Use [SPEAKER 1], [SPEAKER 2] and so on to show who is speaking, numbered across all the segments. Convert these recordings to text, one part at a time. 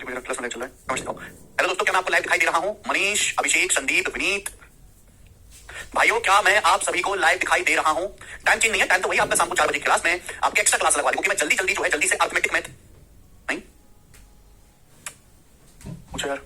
[SPEAKER 1] क्योंकि मेरा क्लास में चल रहा है, समझता हूँ। हेलो दोस्तों, क्या मैं आपको लाइव दिखाई दे रहा हूँ? मनीष, अभिषेक, संदीप, विनीत भाइयों, क्या मैं आप सभी को लाइव दिखाई दे रहा हूँ? टाइम चेंज नहीं है, टाइम तो वही आपका शाम को 4 बजे की क्लास में आपके एक्स्ट्रा क्लास लगवा दी, क्योंकि मैं जल्दी जल्दी जो है जल्दी से अर्थमेटिक मैथ नहीं पूछो यार।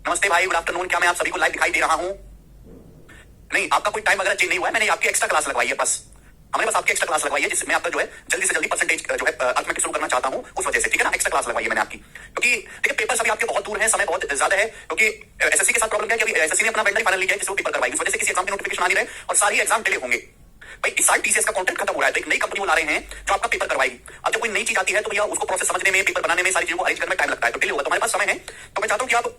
[SPEAKER 1] नमस्ते भाई, गुड आफ्टरनून। क्या मैं आप सभी को लाइव दिखाई दे रहा हूं? नहीं, आपका कोई टाइम वगैरह चेंज नहीं हुआ है, मैंने आपकी एक्स्ट्रा क्लास लगवाई है। बस हमने बस आपकी एक्स्ट्रा क्लास लगवाई है, जिसमें आपका जो है जल्दी से जल्दी परसेंटेज जो है अर्थमेटिक शुरू करना चाहता हूं, उस वजह से, ठीक है ना। एक्स्ट्रा क्लास लगवाई है मैंने आपकी, क्योंकि देखिए पेपर सभी आपके बहुत दूर है, समय बहुत ज्यादा है, क्योंकि एसएससी के साथ प्रॉब्लम क्या है कि अभी एसएससी ने अपना वेंडर फाइनल लिया है, किसी को पेपर करवाई, इस वजह से किसी एग्जाम के नोटिफिकेशन आ नहीं रहे और सारी एग्जाम डिले होंगे। भाई इस साल टीसीएस का कॉन्ट्रैक्ट खत्म हो रहा है, तो एक नई कंपनी वो ला रहे हैं जो आपका पेपर करवाएगी। अब जब कोई नई चीज आती है तो भैया उसको प्रोसेस समझने में, पेपर बनाने में, सारी चीजों को अरेंज करने में टाइम लगता है, तो डिले होगा। तो हमारे पास समय है, तो मैं चाहता हूँ कि आप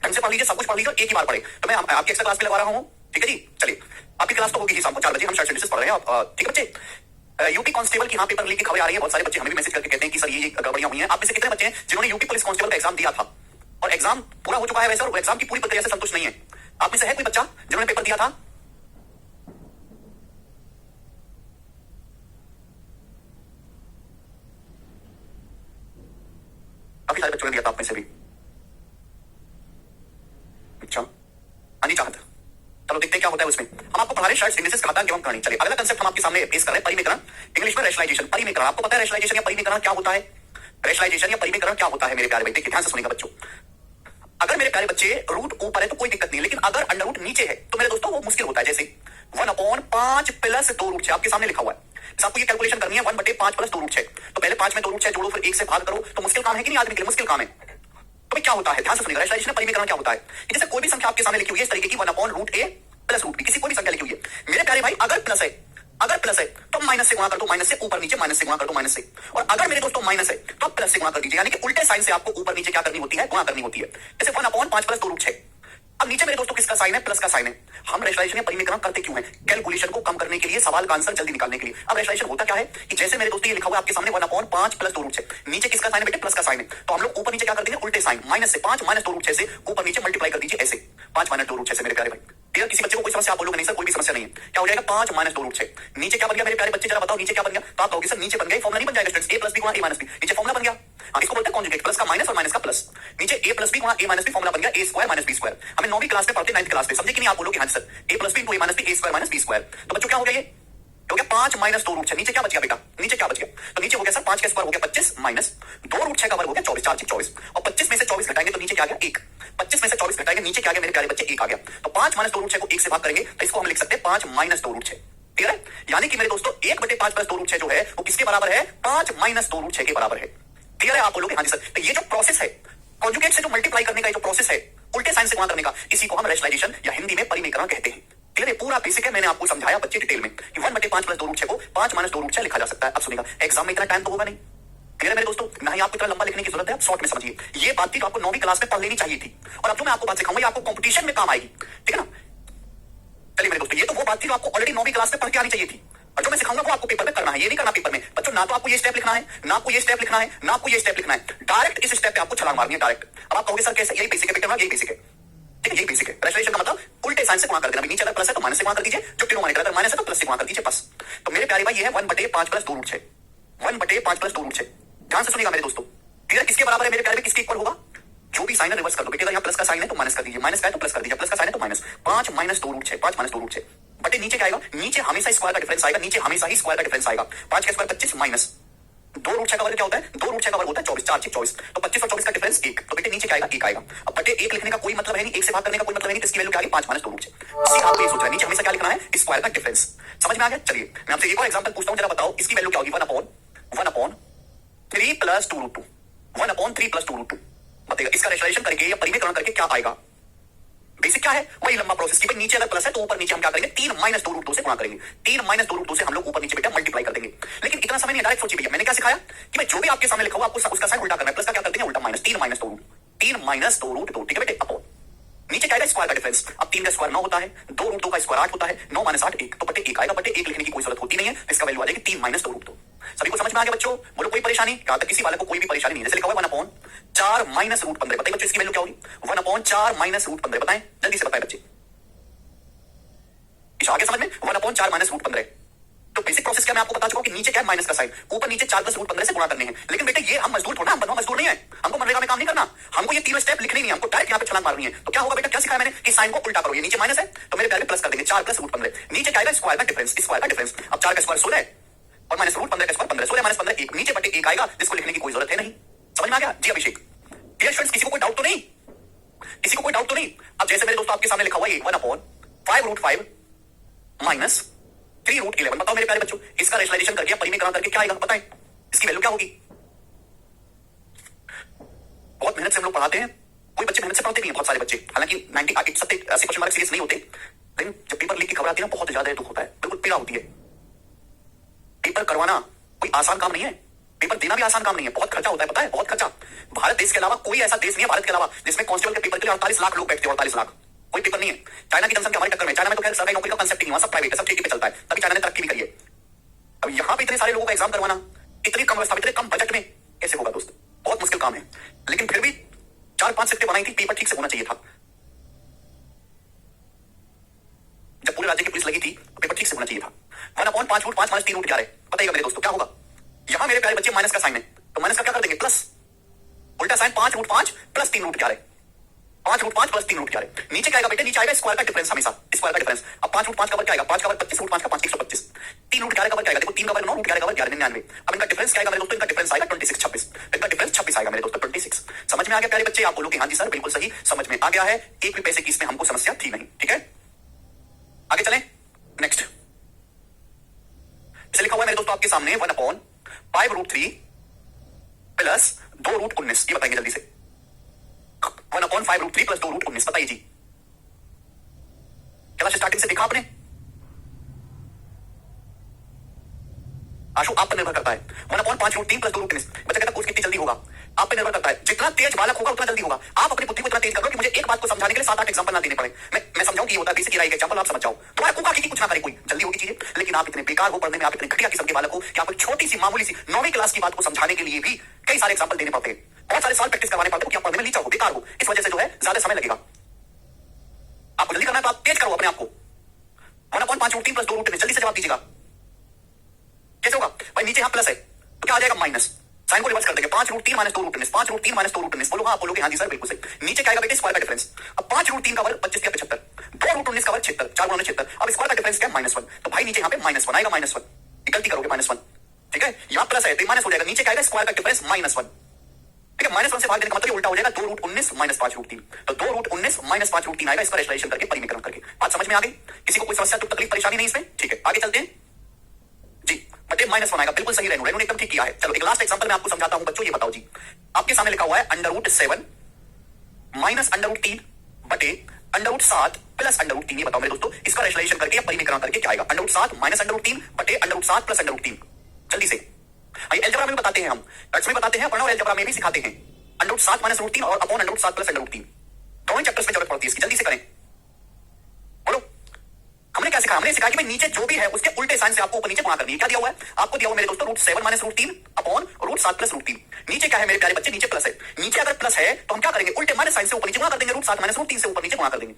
[SPEAKER 1] ढंग से पढ़ लीजिए, सब कुछ पढ़ लीजिए, एक ही बार पढ़े। तो मैं आपकी एक्स्ट्रा क्लास भी लगवा रहा हूँ, ठीक है जी। चलिए, आपकी क्लास तो होगी ही शाम को 4 बजे, हम शॉर्ट सेंटेंसेस पढ़ रहे हैं, ठीक है बच्चे। यूपी कांस्टेबल की यहाँ पेपर लीक की खबरें आ रही है, बहुत सारे बच्चे हमें भी मैसेज करके कहते हैं कि सर ये गड़बड़ियां हुई हैं। आप में से कितने बच्चे हैं जिन्होंने यूपी पुलिस कांस्टेबल का एग्जाम दिया था और एग्जाम पूरा हो चुका है वैसे, और एग्जाम की पूरी प्रक्रिया से संतुष्ट नहीं है? आप में से है कोई बच्चा जिन्होंने पेपर दिया था? काफी सारे बच्चों ने दिया था आप में से भी। अच्छा, हाँ जी चाहत, चलो देखते हैं क्या होता है उसमें। हम आपको पढ़ा रहे शॉर्ट सिग्नेचर्स घातांक एवं कहानी। चलिए, अगला कंसेप्ट हम आपके सामने पेश कर रहे हैं, परिमेकरण। इंग्लिश में रैशनलाइजेशन, परिमेकरण। आपको पता है रैशनलाइजेशन या परिमेकरण क्या होता है? रैशनलाइजेशन या परिमेकरण क्या होता है मेरे प्यारे भाई? देखिए ध्यान से सुनिएगा बच्चों। अगर मेरे प्यारे बच्चे रूट ऊपर है तो कोई दिक्कत नहीं, लेकिन अगर अंडर रूट नीचे है तो मेरे दोस्तों वो मुश्किल होता है। जैसे 1/5 प्लस 2 रूट 6 आपके सामने लिखा हुआ है, आपको ये कैलकुलेशन करनी है। 1/5 प्लस 2 रूट 6, तो पहले 5 में 2 रूट 6 जोड़ो, फिर 1 से भाग करो, तो मुश्किल काम है कि नहीं? आदमी के लिए मुश्किल काम है। तो क्या होता है, ध्यान से सुनिएगा। रैशनलाइजेशन परिमेकरण क्या होता है? जैसे कोई भी संख्या आपके सामने लिखी हुई है इस तरीके की, 1/√a प्लस रूट b, किसी कोई भी संख्या लिखी हुई है मेरे प्यारे भाई, अगर प्लस है तो माइनस से गुणा कर दो, माइनस से ऊपर नीचे, माइनस से गुणा कर दो, माइनस से। और अगर मेरे दोस्तों माइनस है तो आप प्लस से गुणा कर दीजिए, यानी कि उल्टे साइन से आपको ऊपर नीचे क्या करनी होती है? गुणा करनी होती है। जैसे 1/5 प्लस 2 रूट 6, अब नीचे मेरे दोस्तों किसका साइन है? प्लस का साइन है। हम रैशनलाइजेशन या परिमेकरण करते क्यों है? कैलकुलेशन को कम करने के लिए, सवाल का आंसर जल्दी निकालने के लिए। अब रैशनलाइजेशन होता क्या है कि जैसे मेरे दोस्तों ये लिखा हुआ है आपके सामने 1/5 प्लस 2 रूट 6, नीचे किसका साइन है बेटे? प्लस का साइन है। तो हम लोग ऊपर नीचे क्या कर देंगे? उल्टे साइन, माइनस से 5 माइनस 2 रूट 6 से ऊपर नीचे मल्टीप्लाई कर दीजिए ऐसे, 5 माइनस 2 रूट 6 से मेरे प्यारे भाई। क्लियर? किसी बच्चे को कोई समस्या? आप बोलोगे नहीं सर कोई भी समस्या नहीं है। क्या हो जाएगा? 5 माइनस 2 रूट 6। नीचे क्या बन गया मेरे प्यारे बच्चे? जरा बताओ नीचे क्या बन गया? तो आप कहोगे सर नीचे बन गया, फॉर्मुला नहीं बन जाएगा स्टूडेंट्स, a प्लस बी गुणा a माइनस बी। नीचे फॉर्मुला बन गया, इसको बोलते हैं कॉन्जुगेट, प्लस का माइनस और माइनस का प्लस। नीचे a प्लस बी गुणा a माइनस बी, फॉर्मुला बन गया a square minus B square. हमें 9वीं क्लास में पढ़ते, 9th क्लास में समझे कि नहीं? आप बोलोगे हाँ sir, a plus B into a minus B, a square minus B square. तो बच्चों क्या हो गया? ये हो गया 5 माइनस 2 रूट 6। नीचे क्या बच गया बेटा? नीचे क्या बच गया? तो नीचे हो गया सर 5 का स्क्वायर हो गया 25, माइनस 2 रूट 6 का वर्ग हो गया 24, 4 24, और 25 में से 24 घटाएंगे तो नीचे क्या आ गया? 1। 25 में से 24 घटाएंगे, नीचे क्या आ गया मेरे प्यारे बच्चे? 1 आ गया। तो 5 माइनस 2 रूट 6 को 1 से भाग करेंगे तो इसको हम लिख सकते हैं 5 माइनस 2 रूट 6। क्लियर है? यानी कि मेरे दोस्तों 1/5 प्लस 2 रूट 6 जो है वो किसके बराबर है? 5 माइनस 2 रूट 6 के बराबर है। क्लियर है? आप बोलोगे हाँ जी सर। तो ये जो प्रोसेस है कॉन्जुगेट से जो मल्टीप्लाई करने का जो प्रोसेस है, उल्टे साइन से गुणा करने का, इसी को हम रैशनलाइजेशन या हिंदी में परिमेकरण कहते हैं। क्लियर है? पूरा बेसिक है, मैंने आपको समझाया बच्चे डिटेल में कि 1/5 प्लस 2 रूट 6 को 5 माइनस 2 रूट 6 लिखा जा सकता है। अब सुनिएगा, एग्जाम में इतना टाइम तो होगा नहीं, क्लियर है मेरे दोस्तों? ना ही आपको इतना लंबा लिखने की जरूरत है, आप शॉर्ट में समझिए। ये बात थी तो आपको 9वीं क्लास में पढ़ लेनी चाहिए थी, और अब जो मैं आपको बात सिखाऊंगा आपको कंपटीशन में काम आएगी, ठीक है ना? चलिए मेरे दोस्तों, ये तो वो बात थी जो आपको ऑलरेडी 9वीं क्लास में पढ़ के आनी चाहिए थी, और जो मैं सिखाऊंगा वो आपको पेपर में करना है। ये नहीं करना पेपर में बच्चों, ना तो आपको ये स्टेप लिखना है, ना आपको ये स्टेप लिखना है, ना आपको ये स्टेप लिखना है, डायरेक्ट इस स्टेप पे आपको छलांग मारनी है डायरेक्ट। अब आप कहोगे सर कैसे? यही बेसिक है बेटा, यही बेसिक है, ठीक है? यही बेसिक है। रेशनलाइजेशन का मतलब उल्टे साइन से गुणा कर देना, नीचे अगर प्लस है तो माइनस से गुणा कर दीजिए, जो टिनोमिनेटर अगर माइनस है तो प्लस से गुणा कर दीजिए, बस। तो मेरे प्यारे भाई ये है 1/5 प्लस 2 रूट 6, 1/5 प्लस 2 रूट 6। ध्यान से सुनिएगा मेरे दोस्तों, क्लियर? किसके बराबर है मेरे प्यारे में? किसके इक्वल होगा? जो भी साइन है रिवर्स कर दो बेटे, अगर यहाँ प्लस का साइन है तो माइनस कर दीजिए, माइनस का है तो प्लस कर दीजिए, प्लस का साइन है तो minus. 5 minus 2 root 6, 5 minus 2 root 6 बटे नीचे क्या आएगा? नीचे हमेशा स्क्वायर का डिफरेंस आएगा, नीचे हमेशा ही स्क्वायर का डिफरेंस आएगा। 5 का स्क्वायर 25 माइनस 2 रूट 6 का वर्ग क्या होता है? 2 रूट 6 का वर्ग होता है 24, 4 6 24, तो 25 और 24 का डिफरेंस 1, तो बेटे नीचे क्या आएगा? 1 आएगा। अब बटे 1 लिखने का कोई मतलब है नहीं, 1 से भाग करने का कोई मतलब है नहीं, तो इसकी वैल्यू क्या आ गई? 5 माइनस 2 रूट 6। सीधा आपको ये सोचना है, नीचे हमेशा क्या लिखना है? स्क्वायर का डिफरेंस। समझ में आ गया? चलिए मैं आपसे एक और एग्जांपल पूछता हूं, जरा बताओ इसकी वैल्यू क्या होगी? 1/3 प्लस 2 रूट 2, 1/3 प्लस 2 रूट 2 बताइएगा। इसका रेशनलाइजेशन करके या परिमेयकरण करके क्या आएगा? बेसिक क्या है? वही लंबा प्रोसेस की, नीचे अगर प्लस है तो ऊपर नीचे हम क्या करेंगे? 3 माइनस 2 रूट 2 से गुणा करेंगे, 3 माइनस 2 रूट 2 से हम लोग ऊपर नीचे बेटा मल्टीप्लाई कर देंगे। लेकिन इतना समय नहीं, डायरेक्ट सोचिए भैया, मैंने क्या सिखाया कि मैं जो भी आपके सामने लिखा हुआ आपको उसका साइन उल्टा करना है, प्लस का क्या कर देंगे? उल्टा minus, 3 minus 2 root 3 minus 2 root 2, ठीक है बेटे? अपॉन नीचे क्या आएगा? स्क्वायर का डिफरेंस। अब 3 का स्क्वायर 9 होता है, 2 रूट 2 का स्क्वायर 8 होता है, 9 माइनस 8 1, तो बटे 1 आएगा। बटे 1 लिखने की कोई जरूरत होती नहीं है, इसका वैल्यू आ जाएगी 3 माइनस 2 रूट 2। सभी को समझ में आ गया बच्चों? बोलो कोई परेशानी? कहां तक किसी वाले को कोई भी परेशानी नहीं है? जैसे लिखा हुआ 1/4 माइनस रूट 15, बताइए बच्चों इसकी वैल्यू क्या होगी? 1/4 माइनस रूट 15, बताएं जल्दी से बताएं बच्चे, आगे समझ में? 1/4 माइनस रूट 15। तो बेसिक प्रोसेस क्या मैं आपको बता चुका हूं कि नीचे क्या है? माइनस का साइन, ऊपर नीचे 4 प्लस रूट 15 से गुणा करने हैं। लेकिन बेटे ये हम मजदूर थोड़ा, हम बनवा मजदूर नहीं है, हमको मनरेगा में काम नहीं करना, हमको ये तीनों स्टेप लिखने नहीं है, हमको डायरेक्ट यहाँ पे छलांग मारनी है। तो क्या होगा बेटा? क्या सिखाया मैंने कि साइन को उल्टा करो, ये नीचे माइनस है तो मेरे प्यारे प्लस कर देंगे, 4 प्लस रूट 15, नीचे क्या आएगा? स्क्वायर का डिफरेंस, स्क्वायर का डिफरेंस। अब 4 का स्क्वायर 16 और माइनस रूट 15 का स्क्वायर 15, 16 माइनस 15 1, नीचे बटे 1 आएगा, जिसको लिखने की कोई जरूरत है नहीं। समझ में आ गया? जी अभिषेक, डियर स्टूडेंट्स, किसी को कोई डाउट तो नहीं? किसी को कोई डाउट तो नहीं? अब जैसे मेरे दोस्तों आपके सामने लिखा हुआ है 1/5 रूट 5 माइनस 3 रूट 11, बताओ मेरे प्यारे बच्चों इसका रेशनलाइजेशन करके परिमेयकरण करके क्या आएगा? बताएं इसकी वैल्यू क्या होगी? बहुत मेहनत से हम लोग पढ़ाते हैं, कोई बच्चे मेहनत से पढ़ते नहीं है, बहुत सारे बच्चे, हालांकि 80% मार्क्स सीरियस नहीं होते, लेकिन जब पेपर लीक की खबर आती है ना बहुत ज्यादा दुख होता है, बिल्कुल पीड़ा होती है। पेपर करवाना कोई आसान काम नहीं है, पेपर देना भी आसान काम नहीं है, बहुत खर्चा होता है, पता है? बहुत खर्चा। भारत देश के अलावा कोई ऐसा देश नहीं है, भारत के अलावा, जिसमें कांस्टेबल के पेपर के लिए 48 लाख लोग बैठते हैं, 48 लाख। कोई पेपर नहीं है। चाइना की जनसंख्या हमारी टक्कर में, चाइना में तो खैर सरकारी नौकरी का कंसेप्ट ही नहीं, वहां सब प्राइवेट है, सब ठेके पे चलता है, तभी चाइना ने तरक्की भी करी है। अब यहाँ पे इतने सारे लोगों का एग्जाम करवाना, इतनी कम व्यवस्था, इतने कम बजट में कैसे होगा दोस्त? बहुत मुश्किल काम है। लेकिन फिर भी 4-5 शिफ्टें बनाई थी, पेपर ठीक से होना चाहिए था। जब पूरे राज्य की पुलिस लगी थी तो पेपर ठीक से होना चाहिए था। 1/5 रूट 5 माइनस 3 रूट 11, बताइएगा मेरे दोस्तों क्या होगा? यहां मेरे प्यारे बच्चे माइनस का साइन है, तो माइनस का क्या कर देंगे? प्लस, उल्टा sign 5 root 5 plus 3 root 11, 5 root 5 plus 3 root 11, नीचे क्या आएगा बेटे? नीचे आएगा स्क्वायर का डिफरेंस, हमेशा स्क्वायर का डिफरेंस। अब 5 रूट 5 का वर्ग क्या आएगा? 5 का वर्ग 25 रूट 5 का 5 125, 3 रूट 11 का वर्ग क्या आएगा? देखो 3 का वर्ग 9, रूट 11 का वर्ग 11 99। अब इनका डिफरेंस क्या आएगा मेरे दोस्तों? इनका डिफरेंस आएगा 26 26, इनका डिफरेंस 26 आएगा मेरे दोस्तों, 26। समझ में आ गया प्यारे बच्चे? आप बोलोगे हाँ जी सर बिल्कुल सही, समझ में आ गया है, एक भी पैसे की इसमें हमको समस्या थी नहीं, ठीक है? आगे चलें नेक्स्ट। इसे लिखा हुआ है मेरे दोस्तों आपके सामने 1/5 रूट 3 प्लस 2 रूट 19, ये बताएंगे जल्दी से। 1/5 रूट 3 प्लस 2 रूट 19, बताइए जी। क्लास स्टार्टिंग से देखा आपने? आशु आप पर निर्भर करता है। 1/5 रूट 3 प्लस 2 रूट 19, बच्चा कहता कोर्स कितनी जल्दी होगा? आप पे निर्भर करता है, जितना तेज बालक होगा उतना जल्दी होगा। आप अपनी बुद्धि को इतना तेज करो कि मुझे एक बात को समझाने के लिए 7-8 एग्जांपल ना देने पड़े। मैं समझाऊं कि ये होता है बेसिक एग्जांपल, आप समझ जाओ, तुम्हारा कुका की कुछ ना करे कोई, जल्दी होगी चीजें। लेकिन आप इतने बेकार हो पढ़ने में, आप इतने घटिया किस्म के बालक हो कि आपको छोटी सी मामूली सी 9वीं क्लास की बात को समझाने के लिए भी कई सारे एग्जांपल देने पड़ते हैं, बहुत सारे साल प्रैक्टिस करवाने पड़ते हैं, आप पढ़ने में लीचा हो, बेकार हो, इस वजह से जो है ज्यादा समय लगेगा। आपको जल्दी करना है तो आप तेज करो अपने आप को। 1/5 रूट 3 प्लस 2 रूट 19, जल्दी से जवाब दीजिएगा। कैसे होगा भाई? नीचे यहां प्लस है तो क्या आ जाएगा? माइनस, साइन को रिवर्स कर देंगे, 5 root 3 minus 2 root 19, 5 root 3 minus 2 root 19, बोलो हाँ, बोलोगे हाँ जी सर बिल्कुल सही। नीचे क्या आएगा बेटे? स्क्वायर का डिफरेंस। अब 5 रूट 3 का वर्ग 25 या 75, 2 रूट 19 का वर्ग 76, 4 गुणा 76, अब स्क्वायर का डिफरेंस क्या है? -1, तो भाई नीचे यहाँ पे -1 आएगा, -1, गलती करोगे -1, ठीक है? यहाँ प्लस है तो माइनस हो जाएगा, नीचे क्या आएगा? स्क्वायर का डिफरेंस -1, ठीक है? -1 से भाग देने का मतलब उल्टा हो जाएगा, 2 रूट 19 माइनस 5 रूट 3, तो 2 रूट 19 माइनस 5 रूट 3 आएगा। इसका रेशनलाइजेशन करके परिमेयकरण करके बात समझ में आ गई? किसी को कोई समस्या तो तकलीफ परेशानी नहीं इसमें? ठीक है आगे चलते हैं जी। बटे -1 आएगा, बिल्कुल सही। रेनू ने एकदम ठीक किया है। चलो एक लास्ट एग्जांपल मैं आपको समझाता हूं बच्चों, ये बताओ जी, आपके सामने लिखा हुआ है √7 माइनस √3 बटे √7 प्लस √3। ये बताओ मेरे दोस्तों, इसका रेशनलाइजेशन करके या परिमीकरण करके क्या आएगा? √7 माइनस √3 बटे √7 प्लस √3। जल्दी से, अलजेब्रा में बताते हैं हम, टच में बताते हैं, पढ़ना, और अलजेब्रा में भी सिखाते हैं। √7 माइनस √3 और अपॉन √7 प्लस √3, दोनों चैप्टर्स में जरूरत पड़ती है इसकी। जल्दी से करें, बोलो। हमने क्या सिखाया? हमने सिखाया कि भाई नीचे जो भी है उसके उल्टे साइन से आपको ऊपर नीचे गुणा करनी है। क्या दिया हुआ है आपको? दिया हुआ मेरे दोस्तों √7 माइनस √3 अपॉन √7 प्लस √3। नीचे क्या है मेरे प्यारे बच्चे? नीचे प्लस है। नीचे अगर प्लस है तो हम क्या करेंगे? उल्टे माइनस साइन से ऊपर नीचे गुणा कर देंगे। √7 माइनस √3 से ऊपर नीचे गुणा कर देंगे।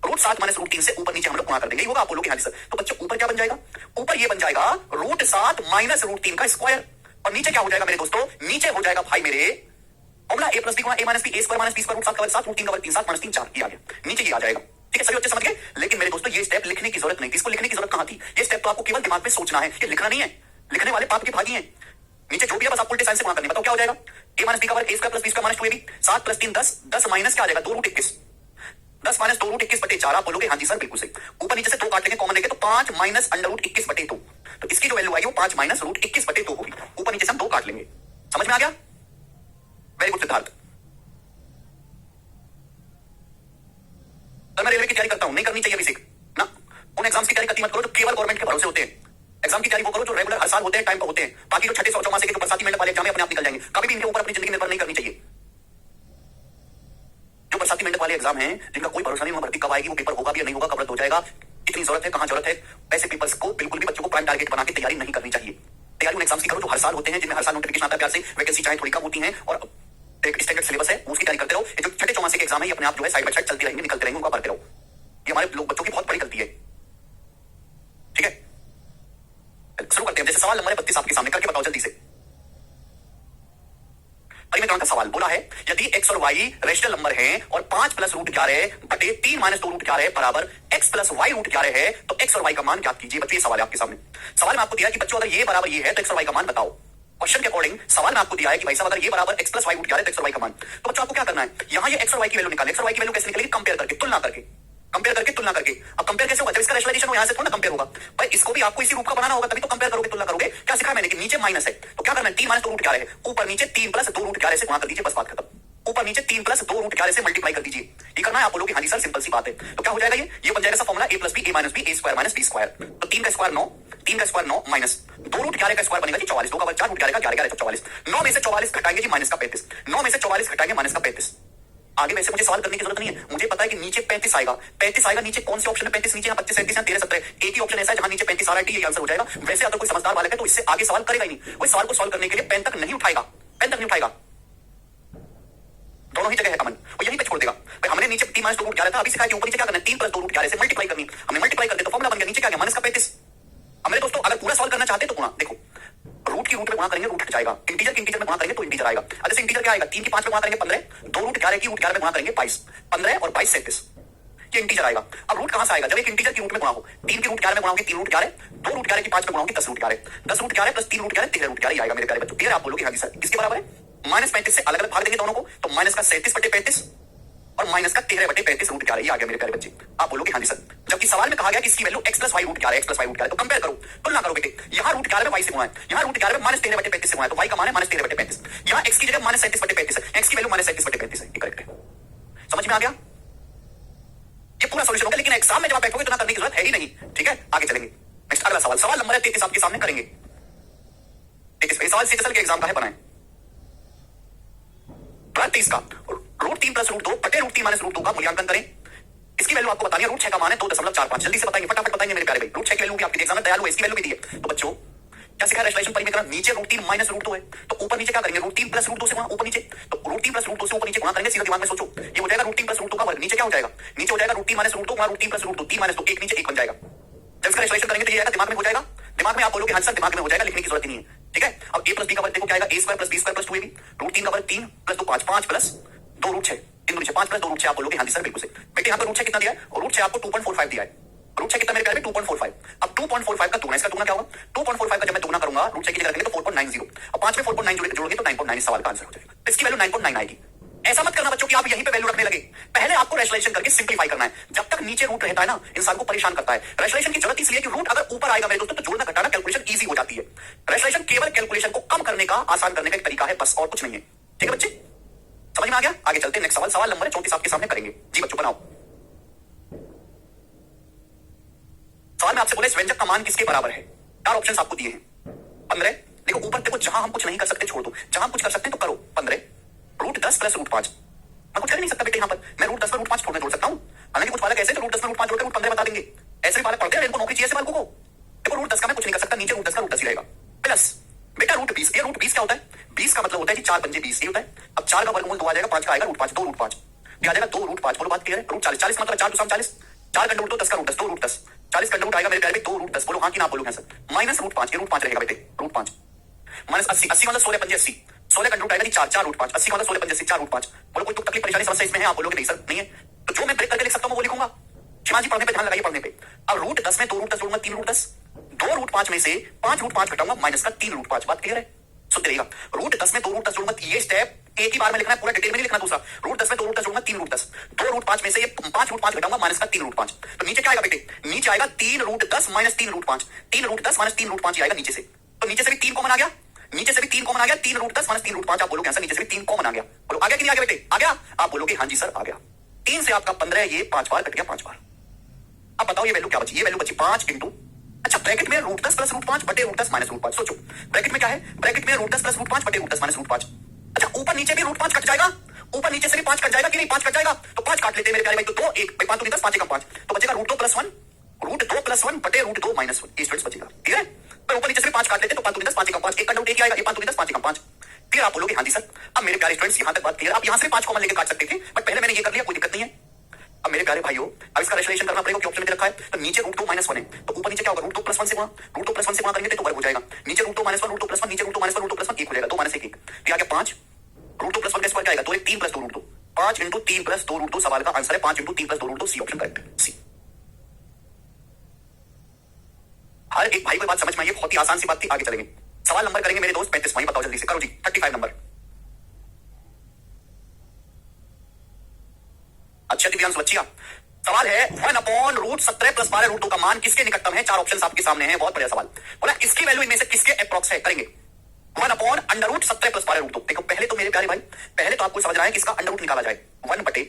[SPEAKER 1] √7 माइनस √3 से ऊपर नीचे हम लोग गुणा कर देंगे। ये होगा आप लोग के। हाँ जी सर। तो बच्चों ऊपर क्या बन जाएगा? ऊपर ये बन जाएगा √7 माइनस √3 का स्क्वायर, और नीचे क्या हो जाएगा मेरे दोस्तों? नीचे हो जाएगा भाई मेरे फॉर्मूला a प्लस बी गुणा a minus B, a square minus B square √7 का वर्ग 7 √3 का वर्ग 3 7 माइनस 3 4। ये आ गया, नीचे ये आ जाएगा। ठीक है, सभी बच्चे समझ गए? लेकिन मेरे दोस्तों ये स्टेप लिखने की जरूरत नहीं थी। इसको लिखने की जरूरत कहां थी? ये स्टेप तो आपको केवल दिमाग में सोचना है, ये लिखना नहीं है। लिखने वाले पाप के भागी हैं। नीचे जो भी है बस आप उल्टे साइन से गुणा करने। बताओ क्या हो जाएगा? a माइनस बी का वर्ग a square plus B square minus 2ab, 7 प्लस 3 10, 10 माइनस क्या आ जाएगा? 2√21, 10 माइनस 2√21 बटे 4। आप बोलोगे हाँ जी सर बिल्कुल सही। ऊपर नीचे से 2 काट लेंगे, कॉमन लेंगे तो 5 माइनस √21 बटे 2। तो इसकी जो वैल्यू आई वो 5 माइनस √21 बटे 2 होगी। ऊपर नीचे से हम 2 काट लेंगे। समझ में आ गया? Very good Siddharth. मैं रेलवे की तैयारी करता हूं, नहीं करनी चाहिए बेसिक ना। उन एग्जाम्स की तैयारी करती मत करो जो केवल गवर्नमेंट के भरोसे होते हैं। एग्जाम की तैयारी वो करो जो रेगुलर हर साल होते हैं, टाइम पर होते हैं। बाकी जो छठे सौ चौमासे के जो बरसाती मेंढक वाले एग्जाम अपने आप निकल जाएंगे। कभी भी इनके ऊपर अपनी जिंदगी निर्भर नहीं करनी चाहिए। जो बरसाती मेंढक वाले एग्जाम हैं जिनका कोई भरोसा नहीं, वहां भर्ती कब आएगी, वो पेपर होगा भी या नहीं होगा, कब रद्द हो जाएगा, कितनी जरूरत है, कहां जरूरत है, ऐसे पेपर्स को बिल्कुल भी बच्चों को प्राइम टारगेट बना के तैयारी नहीं करनी चाहिए। तैयारी उन एग्जाम्स की करो जो हर साल होते हैं, जिनमें हर साल नोटिफिकेशन आता है, प्यार से वैकेंसी चाहे थोड़ी कम होती है और एक स्टैंडर्ड सिलेबस है, उसकी तैयारी करते रहो। ये जो छठे चौमासे के एग्जाम है ये अपने आप जो है साइड बाय साइड चलती रहेंगे, निकलते रहेंगे, उनका पढ़ते रहो। ये हमारे लोग बच्चों की बहुत बड़ी गलती है। ठीक है, शुरू करते हैं। जैसे सवाल नंबर 32 आपके सामने, करके बताओ जल्दी से। परिमीकरण का सवाल बोला है, यदि x और y रेशनल नंबर हैं और 5 प्लस √11 बटे 3 माइनस 2√11 बराबर x प्लस y √11 है, तो x और y का मान ज्ञात कीजिए। बच्चों ये सवाल है आपके सामने। सवाल में आपको दिया है कि बच्चों अगर ये बराबर ये है तो x और y का मान बताओ। क्वेश्चन के अकॉर्डिंग सवाल में आपको दिया है कि भाई साहब अगर ये बराबर x प्लस y √11 तो x और y का मान। तो बच्चों आपको क्या करना है? यहाँ ये x और y की वैल्यू निकाले। x और y की वैल्यू कैसे निकलेगी? कंपेयर करके, तुलना करके, कंपेयर करके, तुलना करके। अब कंपेयर कैसे होगा? जब इसका रेशनलाइजेशन हो, यहां से थोड़ा ना कंपेयर होगा भाई, इसको भी आपको इसी रूप का बनाना होगा, तभी तो कंपेयर करोगे, तुलना करोगे। क्या सिखाया मैंने कि नीचे माइनस है तो क्या करना है? 3 माइनस 2√11 है, ऊपर नीचे 3 प्लस 2√11 से गुणा कर दीजिए, बस बात खत्म। ऊपर नीचे 3 प्लस 2√11 से मल्टीप्लाई कर दीजिए। ये करना है आप बोलोगे हाँ जी सर सिंपल सी बात है। तो क्या हो जाएगा? ये बन जाएगा formula a plus B a minus B a square minus B square. तो 3 का स्क्वायर 9, 3 का स्क्वायर 9 माइनस 2√11 का स्क्वायर बनेगा जी 44, 2 का वर्ग 4, √11 का 11, 11 44। 9 में से 44 घटाएंगे जी माइनस का 35, 9 में से 44 घटाएंगे माइनस का 35। आगे वैसे मुझे सवाल करने की जरूरत नहीं है, मुझे पता है कि नीचे 35 आएगा। 35 आएगा, नीचे कौन से ऑप्शन है 35? नीचे 25 37 13 17 एक ही ऑप्शन ऐसा है जहां नीचे 35 आ रहा है, ये आंसर हो जाएगा। वैसे अगर कोई समझदार बालक है तो इससे आगे सवाल करेगा ही नहीं। कोई सवाल को सॉल्व करने के लिए पेन तक नहीं उठाएगा, पेन तक नहीं उठाएगा, दोनों ही जगह है कमन, वो यहीं पे छोड़ देगा। भाई हमने नीचे 3 माइनस 2√11 था, अभी सिखाया कि ऊपर नीचे क्या करना है? 3 प्लस 2√11 से मल्टीप्लाई करनी। हमने मल्टीप्लाई कर दिया तो फॉर्मूला बन गया, नीचे क्या गया? माइनस का 35। अब मेरे दोस्तों अगर पूरा सॉल्व करना चाहते तो गुणा, देखो रूट की रूट में गुणा करेंगे, रूट हट जाएगा। इंटीजर की इंटीजर में गुणा करेंगे तो इंटीजर आएगा। अब जैसे इंटीजर क्या आएगा? 3 की 5 में गुणा करेंगे 15, 2√11 की √11 में गुणा करेंगे 22, 15 और 22 37, ये इंटीजर आएगा। अब रूट कहां से आएगा? जब एक इंटीजर की रूट में गुणा हो, 3 की √11 में गुणा होगी 3√11, 2√11 की 5 में गुणा होगी 10√11, 10√11 प्लस 3√11 13√11 आएगा मेरे प्यारे बच्चों। क्लियर? आप बोलोगे हाँ जी सर किसके बराबर है? -35 से अलग अलग भाग देंगे दोनों को, तो माइनस का 37 बटे 35 और माइनस का 13 बटे 35 √11 ये आ गया मेरे प्यारे बच्चे। आप बोलोगे हाँ जी सर। जबकि सवाल में कहा गया कि इसकी value x plus y √11, x plus y √11, तो कंपेयर करो, तुलना करो बेटे। यहाँ √11 में y से गुणा है, यहाँ √11 में -13 बटे 35 से गुणा है, तो y का मान है -13 बटे 35। यहाँ x की जगह -37 बटे 35 है, x की वैल्यू -37 बटे 35 है, ये करेक्ट है। समझ में आ गया? ये पूरा सॉल्यूशन होगा, लेकिन एग्जाम में जब आप बैठोगे तो ना करने की जरूरत है ही नहीं। ठीक है, आगे चलेंगे। नेक्स्ट अगला सवाल, सवाल नंबर 33 आपके सामने करेंगे। 33 सवाल सीएचएसएल के एग्जाम का है, बनाए 30 का √3 प्लस √2 बटे √3 माइनस √2 का मूल्यांकन करें। इसकी वैल्यू आपको बतानी है। √6 का मान है 2.45। जल्दी से बताएंगे, फटाफट बताएंगे मेरे प्यारे भाई। √6 की वैल्यू भी आपके एग्जाम में दयालु है, इसकी वैल्यू भी दी है। तो बच्चों क्या सिखा? रेशनलाइजेशन परिमीकरण। नीचे √3 माइनस √2 है तो ऊपर नीचे क्या करेंगे? √3 प्लस √2 से गुणा, ऊपर नीचे तो √3 प्लस √2 से ऊपर नीचे गुणा करेंगे। सीधा दिमाग में सोचो, ये हो जाएगा √3 प्लस √2 का वर्ग। नीचे क्या हो जाएगा? नीचे हो जाएगा √3 माइनस √2 गुणा √3 प्लस √2, 3 माइनस 2 1 नीचे 1 बन जाएगा। जब इसका रेशनलाइजेशन करेंगे तो ये आएगा, दिमाग में हो जाएगा। दिमाग में आप बोलोगे हाँ सर दिमाग में हो जाएगा, लिखने की जरूरत नहीं है। ठीक है, अब a प्लस b का वर्ग देखो क्या आएगा? a square plus b square plus 2ab, √3 का वर्ग 3 प्लस 2 5, 5 प्लस 2 √6, 3 नीचे 5 प्लस 2 √6। आप बोलोगे हाँ जी सर बिल्कुल से। बेटे यहाँ पर √6 कितना दिया है? √6 आपको 2.45 दिया है। √6 कितना मेरे प्यारे? 2.45। अब 2.45 का दुगना, इसका दुगना क्या होगा? 2.45 का जब मैं दुगना करूंगा √6 की जगह रखेंगे तो 4.90, और 5 में 4.9 जोड़ेंगे तो 9.9 इस सवाल का आंसर हो जाएगा। तो इसकी वैल्यू 9.9 आएगी। ऐसा मत करना बच्चों कि आप यहीं पे वैल्यू रखने लगे, पहले आपको रेशनलाइजेशन करके सिंपलीफाई करना है। जब तक नीचे रूट रहता है ना, इंसान को परेशान करता है। रेशनलाइजेशन की जरूरत इसलिए कि रूट अगर ऊपर आएगा मेरे दोस्तों तो जोड़ना घटाना कैलकुलेशन इजी हो जाती है। रेशनलाइजेशन केवल कैलकुलेशन को कम करने का, आसान करने का एक तरीका है, बस और कुछ नहीं है। ठीक है बच्चे, समझ में आ गया? आगे चलते हैं नेक्स्ट सवाल, सवाल नंबर 34 आपके सामने करेंगे। जी बच्चों बनाओ। सवाल में आपसे बोला इस व्यंजक का मान किसके बराबर है। चार ऑप्शंस आपको दिए हैं। 15, देखो ऊपर देखो, जहां हम कुछ नहीं कर सकते छोड़ दो, जहां हम कुछ कर सकते हैं तो करो। 15 √10 प्लस √5, मैं कुछ कर नहीं सकता बेटे यहाँ पर, मैं √10 में √5 छोड़ सकता हूँ। हालांकि कुछ बालक ऐसे तो √10 में √5 जोड़ के √15 बता देंगे, ऐसे भी बालक पढ़ते हैं, इनको नौकरी चाहिए ऐसे बालकों को। देखो √10 का मैं कुछ नहीं कर सकता, नीचे √10 का √10 ही रहेगा, प्लस बेटा √20। ये √20 क्या होता है, 20 का मतलब होता है कि 4 पंजे 20 ये होता है। अब 4 का वर्गमूल 2 आ जाएगा, 5 का आएगा √5, 2 √5 ये आ जाएगा 2 √5। बोलो बात क्लियर है। √40, 40 मतलब 4 2 40, 4 का √2 10 का √10, 2 √10, 40 का √2 आएगा मेरे प्यारे 2 √10। बोलो हाँ कि ना बोलो सर, माइनस √5, ये √5 रहेगा बेटे, √5 माइनस 80, 80 मतलब 16 पंजे 80, 16 का √2 आएगा 4 4 √5, 80 मतलब 16 पंजे 80, 4 √5। बोलो कोई तकलीफ परेशानी समस्या इसमें है, आप बोलोगे नहीं सर नहीं है, तो जो मैं ब्रेक करके लिख सकता हूं वो लिखूंगा। शिवाजी पढ़ने पे ध्यान लगाइए, पढ़ने पे। अब √10 में 2 √10 जोड़ूंगा 3 √10, 2 √5 में से 5 √5 घटाऊंगा माइनस का 3 √5। बात क्लियर है, सुनते रहिएगा। √10 में 2 √10 जोड़ूंगा, ये स्टेप एक ही बार में लिखना है, पूरा डिटेल में नहीं लिखना। दूसरा √10 में 2 √10 जोड़ूंगा 3 √10, 2 √5 में से ये 5 √5 घटाऊंगा माइनस का 3 √5, तो नीचे क्या आएगा बेटे, नीचे आएगा 3 √10 माइनस 3 √5, 3 √10 माइनस 3 √5 ही आएगा नीचे से। तो नीचे से भी 3 कॉमन आ गया, नीचे से भी 3 कॉमन आ गया, 3 √10 माइनस 3 √5। आप बोलोगे आंसर नीचे से भी 3 कॉमन आ गया, बोलो आ गया कि नहीं आ गया बेटे, आ गया। आप बोलोगे हाँ जी सर आ गया। 3 से आपका 15, ये 5 बार कट गया, 5 बार। अब बताओ ये वैल्यू क्या बची, ये वैल्यू बची 5 इंटू, अच्छा ब्रैकेट में √10 प्लस √5 बटे √10 माइनस √5। सोचो ब्रैकेट में क्या है, ब्रैकेट में √10 प्लस √5 बटे √10 माइनस √5। अच्छा ऊपर नीचे भी √5 कट जाएगा, ऊपर नीचे से भी 5 कट जाएगा कि नहीं, 5 कट जाएगा, तो 5 काट लेते हैं मेरे प्यारे भाई, तो 2 1 5 तो 10, 5 1 5, तो बचेगा √2 प्लस 1, √2 प्लस 1 बटे √2 माइनस 1, ये स्टूडेंट्स बचेगा। ठीक है, तो ऊपर नीचे से भी 5 काट लेते तो 5 2 10, 5 1 5, एक का डाउट एक ही आएगा, ये 5 2 10, 5 1 5। फिर आप बोलोगे हाँ जी सर। अब मेरे प्यारे स्टूडेंट्स यहां तक बात क्लियर, आप यहां से 5 कॉमन लेके काट सकते थे, बट पहले मैंने ये कर लिया, कोई दिक्कत नहीं है। अब मेरे प्यारे भाइयों, अब इसका रेशनलाइजेशन करना पड़ेगा, ऑप्शन में रखा है, तो नीचे √2 माइनस 1 है, तो ऊपर नीचे क्या होगा, √2 प्लस 1 से गुणा, √2 प्लस 1 से गुणा करेंगे तो वर्ग हो जाएगा, नीचे √2 माइनस 1, √2 प्लस 1, नीचे √2 माइनस 1, √2 प्लस 1 1 हो जाएगा, 2 माइनस 1 1, तो आ गया 5, √2 प्लस 1 का स्क्वायर क्या आएगा, 2 1 3 प्लस 2 √2, 5 इंटू 3 प्लस 2 √2। सवाल का आंसर है 5 into 3 plus 2 √2, C option correct है, सी। हर एक भाई को बात समझ में आई, बहुत ही आसान सी बात थी। आगे चलेंगे, सवाल नंबर करेंगे मेरे दोस्त 35, वहीं बताओ जल्दी से, करो जी 35 नंबर। अच्छा दिव्यांश बच्चिया, सवाल है 1/√17 प्लस 12 √2 का मान किसके निकटतम है। 4 ऑप्शन आपके सामने हैं, बहुत बढ़िया सवाल। बोला इसकी वैल्यू इनमें से किसके अप्रॉक्स है, करेंगे 1/√17 प्लस 12 √2। देखो पहले तो मेरे प्यारे भाई, पहले तो आपको समझना है किसका अंडर रूट निकाला जाए, 1 बटे,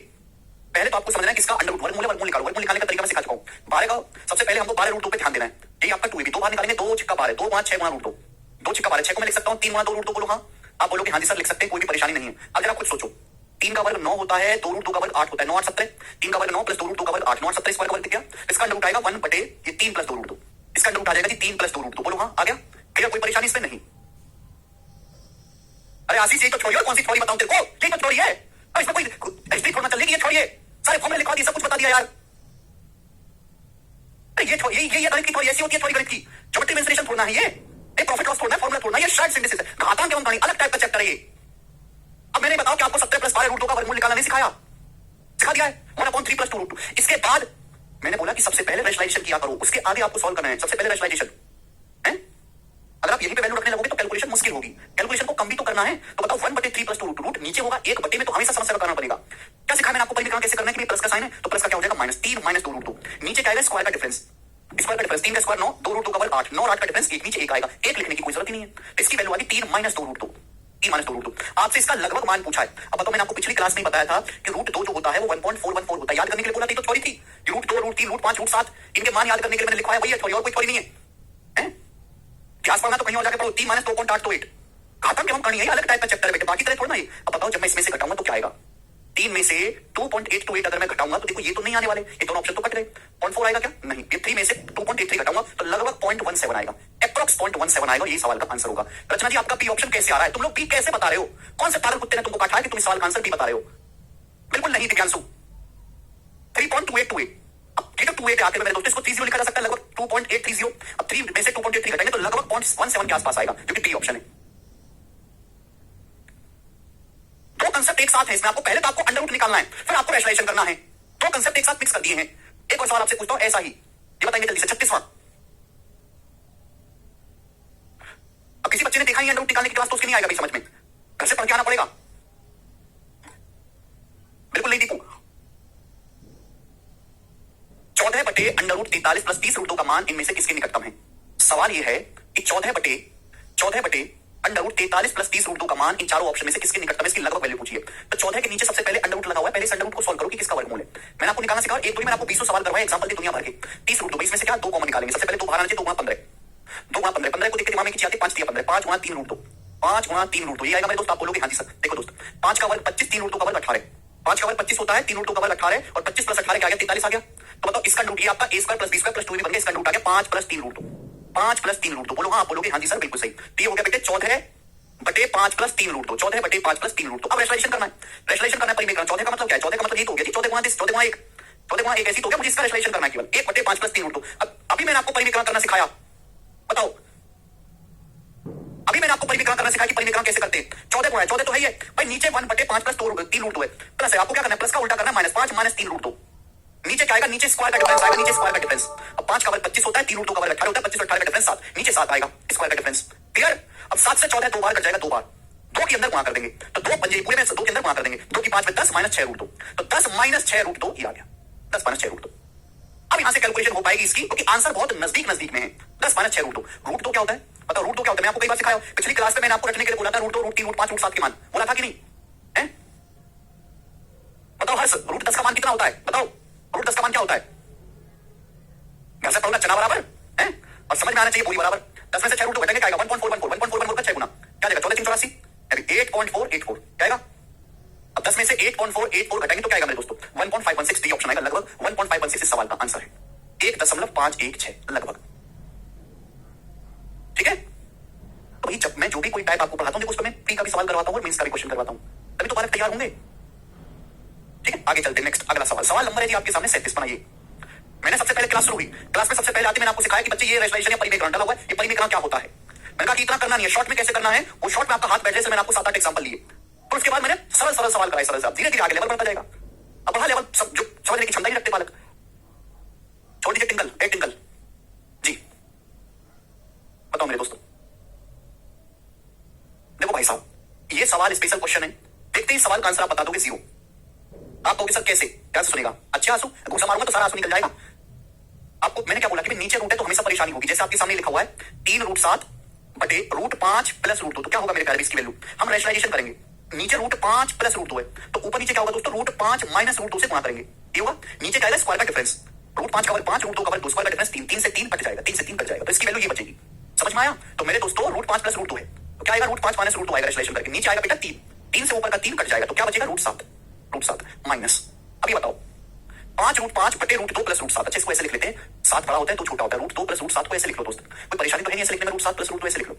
[SPEAKER 1] पहले तो आपको समझना है किसका अंडर रूट, वर्गमूल निकालो, वर्गमूल निकालने का तरीका मैं सिखा चुका हूं। 12 का सबसे पहले हमको 12 √2 पे ध्यान देना है, ये आपका 2 है, 2 बार निकालेंगे, 2 छिक्का 12, 2 5 6 गुणा √2, 2 छिक्का 12, 6 को मैं लिख सकता हूं 3 गुणा 2 √2। बोलो हाँ, आप बोलोगे हाँ जी सर लिख सकते हैं, कोई भी परेशानी नहीं है। अब जरा कुछ सोचो, 3 का वर्ग 9 होता है, 2 √2 का वर्ग 8 होता है, 9 8 17, 3 का वर्ग 9 प्लस 2 √2 का वर्ग 8, 9 8 17 स्क्वायर का वर्ग किया, इसका अंडर रूट आएगा 1 बटे ये 3 प्लस 2 √2, इसका अंडर रूट आ जाएगा जी 3 प्लस 2 √2। बोलो हाँ आ गया, क्या कोई परेशानी इसमें नहीं। अरे आशीष ये तो छोड़िए, कौन सी थ्योरी बताऊं तेरे को, ये तो थ्योरी है, अब इसमें कोई हिस्ट्री थोड़ा चलने की, ये छोड़िए, सारे फॉर्मूले लिखवा दिए, सब कुछ बता दिया यार। अरे ये गणित की थ्योरी ऐसी होती है, थ्योरी गणित की, ज्योमेट्री में इंसुलेशन थोड़ा है, ये प्रॉफिट लॉस थोड़ा है, फॉर्मूला थोड़ा है, ये शार्ट सिंथेसिस है, घातांक एवं गणित अलग टाइप का चैप्टर है ये। अब मैंने बताओ कि आपको 17 प्लस 12 √2 का वर्गमूल निकालना नहीं सिखाया, सिखा दिया है 1/3 प्लस 2 √2। इसके बाद मैंने बोला कि सबसे पहले रैशनलाइजेशन किया करो, उसके आगे आपको सॉल्व करना है, सबसे पहले रैशनलाइजेशन है। अगर आप यहीं पे वैल्यू रखने लगोगे तो कैलकुलेशन मुश्किल होगी, कैलकुलेशन को कम भी तो करना है, तो बताओ 1/3 प्लस 2 √2, रूट नीचे होगा 1 बटे में, तो हमेशा समस्या करना पड़ेगा। क्या सिखाया मैंने आपको, परिमित कैसे करना है कि प्लस का साइन है तो प्लस का क्या हो जाएगा -3 -2 √2, नीचे क्या आएगा स्क्वायर का डिफरेंस, स्क्वायर का डिफरेंस 3 का स्क्वायर 9, 2 √2 का वर्ग 8, 9 और 8 का डिफरेंस 1, नीचे 1 आएगा, 1 लिखने की कोई जरूरत ही नहीं है। इसकी वैल्यू आ गई 3 - 2 √2, 3 - 2 √2। आपसे इसका लगभग मान पूछा है। अब बताओ, मैंने आपको पिछली क्लास में बताया था कि √2 जो होता है वो 1.414 होता है, याद करने के लिए बोला थी तो थ्योरी थी, √2 √3 √5 √7 इनके मान याद करने के लिए मैंने लिखवाया, वही है थ्योरी, और कोई थ्योरी नहीं है। क्लास पढ़ना तो कहीं और जाके पढ़ो, 3 - 2.8 तो 8, घातांक एवं कर्ण, अलग टाइप का चैप्टर है बेटे, बाकी तरह थोड़ा ना ये। अब बताओ जब मैं इसमें से घटाऊंगा तो क्या आएगा, 3 में से 2.828 अगर मैं घटाऊंगा तो देखो ये तो नहीं आने वाले, ये दोनों ऑप्शन तो कट गए, 0.4 आएगा क्या, नहीं, ये 3 में से 2.83 घटाऊंगा तो लगभग 0.17 आएगा, अप्रॉक्स 0.17 आएगा, यही सवाल का आंसर होगा। रचना जी आपका बी ऑप्शन कैसे आ रहा है, तुम लोग बी कैसे बता रहे हो, कौन से पागल कुत्ते ने तुमको काटा है कि तुम इस सवाल का आंसर बी बता रहे हो। बिल्कुल नहीं दिव्यांशु, 3.282, अब ये तो 2 आते हैं मेरे दोस्तों, इसको 30 लिखा जा सकता है, लगभग 2.830। अब 3 में से 2.83 घटाएंगे तो लगभग 0.17 के आसपास आएगा, जो कि डी ऑप्शन है। दो कंसेप्ट एक साथ है इसमें, आपको पहले तो आपको अंडर रूट निकालना है, फिर आपको रैशनलाइजेशन करना है, दो कंसेप्ट एक साथ मिक्स कर दिए हैं। एक और सवाल आपसे पूछता हूं ऐसा ही, ये बताएंगे जल्दी से, 36वां। अब किसी बच्चे ने देखा ही अंडर रूट निकालने की क्लास तो उसके नहीं आएगा भी समझ में, घर से पढ़ के आना पड़ेगा। बिल्कुल नहीं दीपू, 14 बटे अंडर रूट 43 प्लस 30 √2 का मान इनमें से किसके निकटतम है। सवाल यह है कि 14 बटे अंडर रूट 43 प्लस 30 रूट 2 का मान इन चारों ऑप्शन में से किसके निकटतम है, इसकी लगभग वैल्यू पूछिए। तो 14 के नीचे सबसे पहले अंडर रूट लगा हुआ है, पहले इस अंडर रूट को सॉल्व करो कि किसका वर्गमूल है। मैंने आपको निकालना सिखाया, एक तो मैंने आपको 20 सवाल करवाए एग्जांपल दी दुनिया भर के, 30 रूट 2, इसमें से क्या 2 कॉमन निकालेंगे। सबसे पहले 2 बाहर आना चाहिए, 2 गुणा 15, 2 गुणा 15, 15 को देख के दिमाग में की आती है 5 दिया 15, 5 गुणा 3 रूट 2, 5 गुणा 3 रूट 2 ये आएगा मेरे दोस्त। आप बोलोगे हाँ जी सर, देखो दोस्त 5 का वर्ग 25, 3 रूट 2 का वर्ग 18, 5 का वर्ग 25 होता है, 3 रूट 2 का वर्ग 18 और 25 प्लस 18 क्या आ गया 43 आ गया। तो बताओ इसका रूट ये आपका a square plus b square plus 2b बन गया, इसका रूट आ गया 5 प्लस 3 रूट 2, 5 प्लस 3 रूट 2। बोलो हाँ, आप बोलोगे हाँ जी सर बिल्कुल सही। तो ये हो गया बेटे 14 बटे 5 प्लस 3 रूट 2, 14 बटे 5 प्लस 3 रूट 2। अब रेशनलाइजेशन करना है, रेशनलाइजेशन करना है परिमेय। 14 का मतलब क्या है, 14 का मतलब ये तो हो गया जी 14 गुणा 10, 14 गुणा 1, 14 गुणा 1 ऐसी तो हो गया। मुझे इसका रेशनलाइजेशन करना है केवल 1 बटे 5 प्लस 3 रूट 2। अब अभी मैंने आपको परिमेयकरण करना सिखाया, बताओ अभी मैंने आपको परिमेयकरण करना सिखाया कि परिमेयकरण कैसे करते हैं। 14 गुणा 14 तो है ही है भाई, नीचे 1 बटे 5 प्लस 3 रूट 2 है, प्लस है, आपको क्या करना है प्लस का उल्टा करना है, -5 माइनस 3 रूट 2। नीचे क्या आएगा, नीचे स्क्वायर का डिफरेंस आएगा, नीचे स्क्वायर का डिफरेंस। अब 5 का वर्ग 25 होता है, 3 रूट 2 का वर्ग 18 होता है, 25 और 18 का डिफरेंस 7, नीचे 7 आएगा स्क्वायर का डिफरेंस। क्लियर। अब 7 से 14 2 बार कट जाएगा, 2 बार 2 के अंदर गुणा कर देंगे, तो 2 पंजे पूरे में 2 के अंदर गुणा कर देंगे, 2 की 5 में 10 माइनस 6 रूट 2, तो 10 माइनस 6 रूट 2 ये आ गया, 10 माइनस 6 रूट 2। अब यहां से कैलकुलेशन हो पाएगी इसकी, क्योंकि आंसर बहुत नजदीक में है। 10 माइनस 6 रूट 2, रूट 2 क्या होता है बताओ, रूट 2 क्या होता है, मैं आपको कई बार सिखाया, पिछली क्लास में मैंने आपको रखने के लिए बोला था रूट 2 रूट 3 रूट 5 रूट 7 के मान, बोला था कि नहीं है? बताओ हर्ष, रूट 10 का मान कितना होता है, बताओ रूट 10 का मान क्या होता है। घर से पढ़ोगा चना बराबर है और समझ में आना चाहिए पूरी बराबर। 10 में से 6 रूट 2 घटेंगे क्या आएगा, 1.414 का 6 गुना क्या जाएगा 14 384 8.484 क्या आएगा। अब 10 में से 8.484 घटाएंगे तो क्या आएगा मेरे दोस्तों 1.516, डी ऑप्शन आएगा, लगभग 1.516 इस सवाल का आंसर है, 1.516 लगभग। ठीक है। तो भाई जब मैं जो भी कोई टाइप आपको पढ़ाता हूं, देखो उस पर मैं प्री का भी सवाल करवाता हूं और मेंस का भी क्वेश्चन करवाता हूं, तभी तो बालक तैयार होंगे। ठीक है, आगे चलते हैं, नेक्स्ट अगला सवाल। सवाल नंबर है जी आपके सामने 37 बनाइए। मैंने सबसे पहले क्लास शुरू हुई, क्लास में सबसे पहले आते मैंने आपको सिखाया कि बच्चे ये रेशनलाइजेशन या परिमेयकरण डाला हुआ है, ये परिमेयकरण क्या होता है। मैंने कहा कि इतना करना नहीं है, शॉर्ट में कैसे करना है, वो शॉर्ट में आपका हाथ बैठने से मैंने आपको 7-8 एग्जांपल लिए, फिर उसके बाद मैंने सरल सवाल कराए, सरल से धीरे धीरे आगे लेवल बढ़ता जाएगा। अब बढ़ा लेवल सब जो समझने की क्षमता ही रखते बालक। छोड़ दीजिए टिंकल, एक टिंकल जी, बताओ मेरे दोस्तों। देखो भाई साहब, ये सवाल स्पेशल क्वेश्चन है, देखते ही सवाल का आंसर आप बता दोगे 0। आप कहोगे सर कैसे, क्या से सुनेगा, अच्छे आंसू घूसा मारूंगा तो सारा आंसू निकल जाएगा। आपको मैंने क्या बोला कि नीचे रूट है तो हमेशा परेशानी होगी, जैसे आपके सामने लिखा हुआ है 3 रूट 7 बटे रूट 5 प्लस रूट 2, तो क्या होगा मेरे प्यारे, इसकी वैल्यू हम रेशनलाइजेशन करेंगे। नीचे रूट 5 प्लस रूट 2 है, तो ऊपर नीचे क्या होगा दोस्तों, रूट 5 माइनस रूट 2 से गुणा करेंगे, ये होगा। नीचे क्या है स्क्वायर का डिफरेंस, रूट 5 का वर्ग 5, रूट 2 का वर्ग 2, स्क्वायर का डिफरेंस 3, 3 से 3 कट जाएगा, 3 से 3 कट जाएगा, तो इसकी वैल्यू ये बचेगी। समझ में आया। तो मेरे दोस्तों रूट 5 प्लस रूट 2 है, तो क्या आएगा रूट 5 माइनस रूट 2 आएगा रेशनलाइजेशन करके, नीचे आएगा बेटा 3, 3 से ऊपर का 3 कट जाएगा, तो क्या बचेगा रूट 7 माइनस। अभी बताओ 5 रूट 5 बटे रूट 2 प्लस रूट 7, अच्छे इसको ऐसे लिख लेते हैं, 7 बड़ा होता है तो छोटा होता है, रूट 2 प्लस रूट 7 को ऐसे लिख लो दोस्त, कोई परेशानी तो है नहीं ऐसे लिखने में, रूट 7 प्लस रूट 2 ऐसे लिख लो,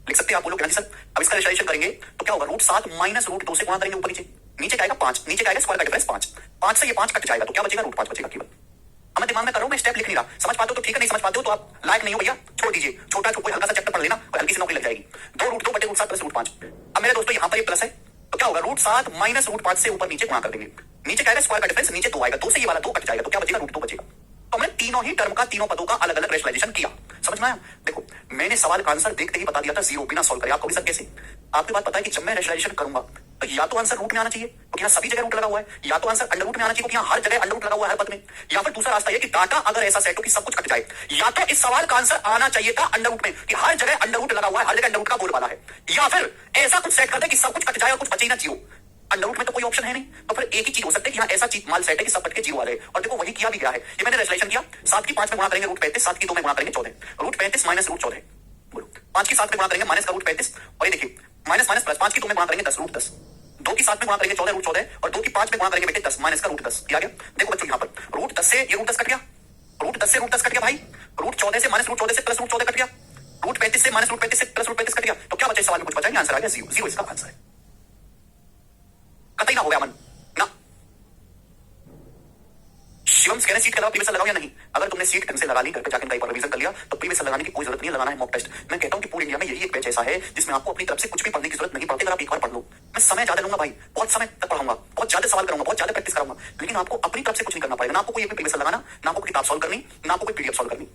[SPEAKER 1] लिख सकते हैं आप, बोलोगे सर। अब इसका रेशनलाइजेशन करेंगे तो क्या होगा, रूट 7 माइनस रूट 2 से गुणा करेंगे ऊपर नीचे, नीचे क्या आएगा 5, नीचे क्या आएगा स्क्वायर का डिफरेंस 5, 5 से ये 5 कट जाएगा, तो क्या बचेगा रूट 5 बचेगा केवल। अब मैं दिमाग में कर रहा हूं, मैं स्टेप लिख नहीं रहा, समझ पाते हो तो ठीक है, नहीं समझ पाते हो तो आप लायक नहीं हो भैया, छोड़ दीजिए, छोटा कोई हल्का सा चैप्टर पढ़ लेना, कोई हल्की सी नौकरी लग जाएगी। 2 रूट 2 बटे रूट 7 प्लस रूट 5। अब मेरे दोस्तों यहाँ पर ये प्लस है, तो क्या होगा रूट 7 माइनस रूट 5 से ऊपर नीचे गुणा कर देंगे, नीचे क्या आएगा स्क्वायर का डिफरेंस, नीचे 2 आएगा, 2 से ये वाला 2 कट जाएगा, तो क्या बचेगा रूट 2 बचेगा। तो हमने तीनों ही टर्म का, तीनों पदों का अलग अलग रेशनलाइजेशन किया, समझ में आया। देखो मैंने सवाल का आंसर देखते ही बता दिया था 0 बिना सॉल्व करे। आपको भी सर कैसे, आपकी बात पता है कि जब मैं रेशनलाइजेशन करूंगा तो या तो आंसर रूट में आना चाहिए क्योंकि यहाँ सभी जगह रूट लगा हुआ है, या तो आंसर अंडर रूट में आना चाहिए क्योंकि यहाँ हर जगह अंडर रूट लगा हुआ है हर पद में, या फिर दूसरा रास्ता ये कि डाटा अगर ऐसा सेट हो कि सब कुछ कट जाए। या तो इस सवाल का आंसर आना चाहिए था अंडर रूट में कि हर जगह अंडर रूट लगा हुआ है, हर जगह अंडर रूट का बोलबाला है, या फिर ऐसा कुछ सेट कर दे कि सब कुछ कट जाए और कुछ बचे ही ना 0। अंडर रूट में तो कोई ऑप्शन है नहीं, तो फिर एक ही चीज हो सकती है कि यहाँ ऐसा चीज माल सेट है कि सब कट के 0 वाले, और देखो वही किया भी गया है। ये मैंने रेशनलाइजेशन किया, 7 की 5 में गुणा करेंगे रूट 35, 7 की 2 में गुणा करेंगे 14, रूट 35 माइनस रूट 14, बोलो 5 की 7 में गुणा करेंगे माइनस का रूट 35, और ये देखिए माइनस माइनस प्लस, 5 की 2 में गुणा करेंगे 10 रूट 10, 2 की 7 में गुणा करेंगे 14 रूट 14, और 2 की 5 में गुणा करेंगे बेटे 10 माइनस का रूट 10, आ गया। देखो बच्चों यहाँ पर रूट 10 से ये रूट 10 कट गया, रूट 10 से रूट 10 कट गया भाई, रूट 14 से माइनस रूट 14 से प्लस रूट 14 कट गया, रूट 35 से माइनस रूट 35 से प्लस रूट 35 कट गया, तो क्या बचे सवाल में कुछ बचा नहीं, आंसर आ गया 0, 0 इसका आंसर है। कतई ना हो गया मन ना। शिवम कहने सीट के अलावा प्रीवियस लगाओ या नहीं, अगर तुमने सीट ढंग से लगा ली, घर पे जाकर कई बार रिवीजन कर लिया तो प्रीवियस लगाने की कोई जरूरत नहीं है, लगाना है मॉक टेस्ट। मैं कहता हूं कि पूरे इंडिया में यही एक बैच ऐसा है जिसमें आपको अपनी तरफ से कुछ भी पढ़ने की जरूरत नहीं पड़ती, अगर आप एक बार पढ़ लो। मैं समय ज्यादा लूंगा भाई, बहुत समय तक पढ़ाऊंगा, बहुत ज्यादा सवाल करूंगा, बहुत ज्यादा प्रैक्टिस कराऊंगा, लेकिन आपको अपनी तरफ से कुछ नहीं करना पड़ेगा, ना आपको कोई एक भी प्रीवियस लगाना, ना आपको किताब सॉल्व करनी, ना आपको कोई पीडीएफ सॉल्व करनी।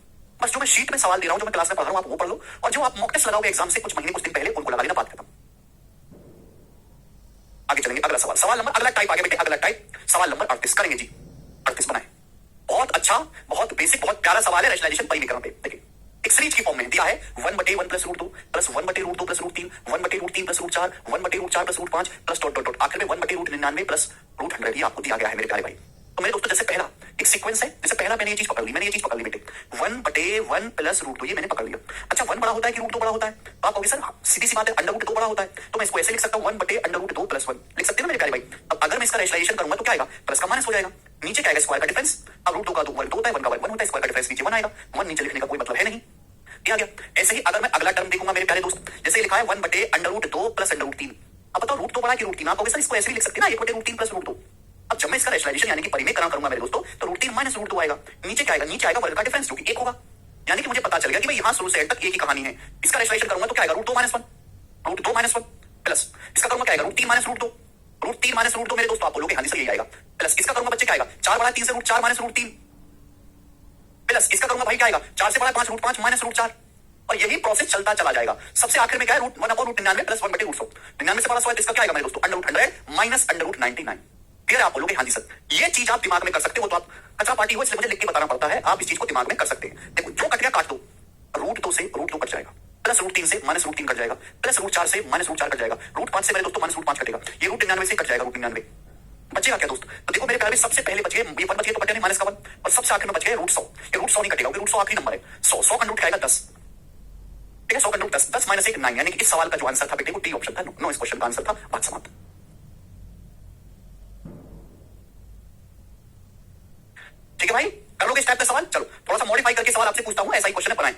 [SPEAKER 1] बस जो मैं शीट में सवाल दे रहा हूं, जो मैं क्लास में पढ़ रहा हूं, आप वो पढ़ लो, और जो आप मॉक टेस्ट लगाओगे एग्जाम से कुछ महीने कुछ दिन पहले, उनको लगा लेना, बात खत्म। आगे चलेंगे, अगला सवाल, सवाल नंबर अगला टाइप आगे बेटे, अगला टाइप सवाल नंबर 38 करेंगे जी, 38 बनाए। बहुत अच्छा, बहुत बेसिक, बहुत प्यारा सवाल है रेशनलाइजेशन परिमेयकरण पे। देखिए एक सीरीज की फॉर्म में दिया है 1/1 plus root 2 plus 1/√2 plus √3 1/√3 plus √4 1/√4 plus √5 plus dot dot dot आखिर में 1/√99 प्लस √100 ये आपको दिया गया है मेरे प्यारे भाई। तो मेरे दोस्तों जैसे पहला एक सीक्वेंस है, जैसे पहला मैंने ये चीज पकड़ ली, बेटे 1/1 प्लस √2 ये मैंने पकड़ लिया। अच्छा 1 बड़ा होता है कि √2 बड़ा होता है? तो आप कहोगे सर सीधी सी बात है √2 बड़ा होता है, तो मैं इसको ऐसे लिख सकता हूँ 1/√2 प्लस 1 लिख सकते हैं ना मेरे प्यारे भाई। अब अगर मैं इसका रेशनलाइजेशन करूंगा तो क्या आएगा, प्लस का माइनस हो जाएगा, नीचे क्या आएगा स्क्वायर का डिफरेंस। अब √2 का वर्ग 2 होता है, 1 का वर्ग 1 होता है, स्क्वायर का डिफरेंस नीचे 1 आएगा, 1 नीचे लिखने का कोई मतलब है नहीं, आ गया। ऐसे ही अगर मैं अगला टर्म देखूंगा मेरे प्यारे दोस्त, जैसे लिखा है 1/√2 प्लस √3। अब बताओ √2 बड़ा कि √3? आप कहोगे सर इसको ऐसे भी लिख सकते हैं ना 1/√3 प्लस √2। अब जब मैं इसका रेशनलाइजेशन यानी कि परिमेयकरण करूंगा मेरे दोस्तों, तो √3 माइनस √2 आएगा, नीचे क्या आएगा, नीचे आएगा वर्ग का डिफरेंस जो कि 1 होगा। यानी कि मुझे पता चल गया कि भाई यहां शुरू से एंड तक एक ही कहानी है। इसका रेशनलाइजेशन करूंगा तो क्या आएगा √2 माइनस 1 प्लस इसका करूंगा क्या आएगा √3 माइनस √2 √3 माइनस √2 मेरे दोस्तों आप बोलोगे हाँ जी सर यही आएगा, प्लस इसका करूंगा बच्चे क्या आएगा 4 बड़ा 3 से √4 माइनस √3 प्लस इसका करूंगा भाई क्या आएगा 4 से बड़ा 5 √5 माइनस √4 और यही प्रोसेस चलता चला जाएगा। सबसे आखिर में क्या है √1/√99 प्लस 1/√100 99 से बड़ा 100 इसका क्या आएगा मेरे दोस्तों √100 माइनस √99। क्लियर आप बोलोगे हाँ जी सर ये चीज आप दिमाग में कर सकते हो, तो आप कचरा पार्टी हो इसलिए मुझे लिख के बताना पड़ता है, आप इस चीज को दिमाग में कर सकते हैं। देखो जो कट गया काट दो, √2 से √2 कट जाएगा, प्लस √3 से माइनस √3 कट जाएगा, प्लस √4 से माइनस √4 कट जाएगा, √5 से मेरे दोस्तों माइनस √5 कटेगा, ये √99 से कट जाएगा √99 बचेगा क्या दोस्त। तो देखो मेरे प्यारे सबसे पहले बच गए ये 1 बच गया तो कटे नहीं माइनस का 1 और सबसे आखिर में बच गए √100। ये √100 नहीं कटेगा क्योंकि √100 आखिरी नंबर है, 100 का रूट आएगा 10, ठीक है 100 का रूट 10 10 माइनस 1 9 यानी कि इस सवाल का जो आंसर था बेटे वो डी ऑप्शन था। नो इस क्वेश्चन का आंसर था बात समाप्त। ठीक है भाई कर लोगे इस टाइप का सवाल। चलो थोड़ा सा मॉडिफाई करके सवाल आपसे पूछता हूं, ऐसा ही क्वेश्चन है बनाएं,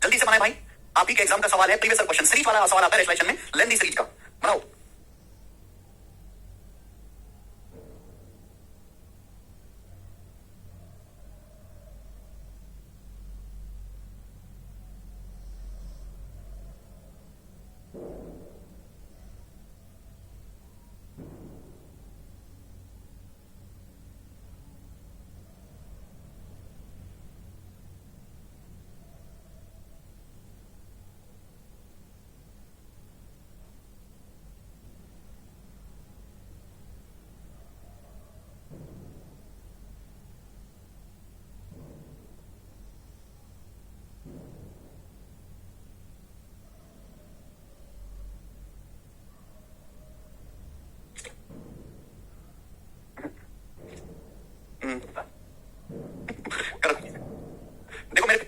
[SPEAKER 1] जल्दी से बनाएं भाई। आप ही के एग्जाम का सवाल है, प्रीवियस क्वेश्चन सीरीज वाला सवाल आता है रेशनलाइजेशन में, लेंथी सीरीज का बनाओ। करो देखो मेरे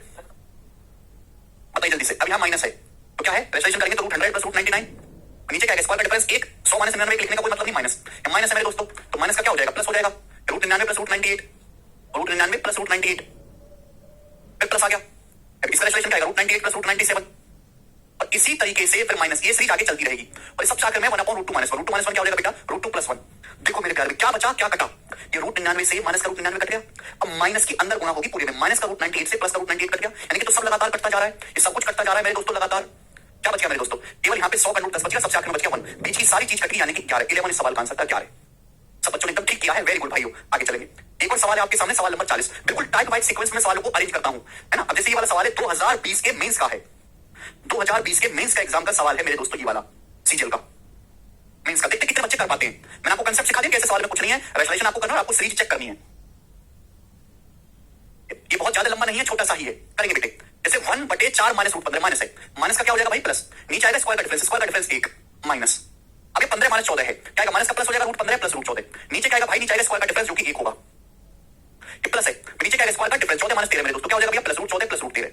[SPEAKER 1] बताइए जल्दी से। अब यहाँ माइनस है तो क्या है रेशनलाइजेशन करेंगे तो √100 प्लस √99 नीचे क्या है स्क्वायर का डिफरेंस 1 100 माइनस 99 लिखने का कोई मतलब नहीं, माइनस माइनस है मेरे दोस्तों, तो माइनस का क्या हो जाएगा प्लस हो जाएगा, √99 प्लस √98 √99 प्लस √98 फिर प्लस आ गया। अब इसका रेशनलाइजेशन क्या आएगा √98 प्लस √97 और इसी तरीके से फिर माइनस ये सीरीज आगे चलती रहेगी और सबसे आखिर में 1/√2 माइनस 1 √2 माइनस 1 क्या हो जाएगा बेटा √2 प्लस 1। देखो मेरे प्यारे क्या बचा क्या कटा, ये √99 से माइनस का √99 कट गया, अब माइनस की अंदर गुणा होगी पूरे में, माइनस का √98 से प्लस का √98 कट गया, यानी कि तो सब लगातार कटता जा रहा है, ये सब कुछ कटता जा रहा है मेरे दोस्तों लगातार। क्या बच गया मेरे दोस्तों केवल यहाँ पे 100 का √10 बच गया, सबसे आखिर में बच गया 1, बीच की सारी चीज कट गई यानी कि 11 11 इस सवाल का आंसर था 11। सब बच्चों ने एकदम ठीक किया है, वेरी गुड भाइयों। आगे चलेंगे, एक और सवाल है आपके सामने, सवाल नंबर 40। बिल्कुल टाइप वाइज सीक्वेंस में सवालों को अरेंज करता हूं है ना। अब जैसे ये वाला सवाल है 2020 के मेंस का है, 2020 के मेंस का एग्जाम का सवाल है मेरे दोस्तों, ये वाला सीजीएल का मेंस का। देखते कितने बच्चे कर पाते हैं, मैंने आपको कांसेप्ट सिखा दिया कैसे सवाल में कुछ नहीं है, रेशनलाइजेशन आपको करना है, आपको सीरीज चेक करनी है। ये बहुत ज्यादा लंबा नहीं है, छोटा सा ही है, करेंगे बेटे। जैसे 1/4 माइनस √15 माइनस है, माइनस का क्या हो जाएगा भाई प्लस, नीचे आएगा स्क्वायर का डिफरेंस, स्क्वायर का डिफरेंस 1 माइनस, अब 15 माइनस 14 है, क्या आएगा माइनस का प्लस हो जाएगा √15 प्लस √14, नीचे क्या आएगा भाई नीचे आएगा स्क्वायर का डिफरेंस जो कि 1 होगा, ये प्लस है, नीचे क्या आएगा स्क्वायर का डिफरेंस 14 माइनस 13 मेरे दोस्तों क्या हो जाएगा भैया प्लस √14 प्लस √13।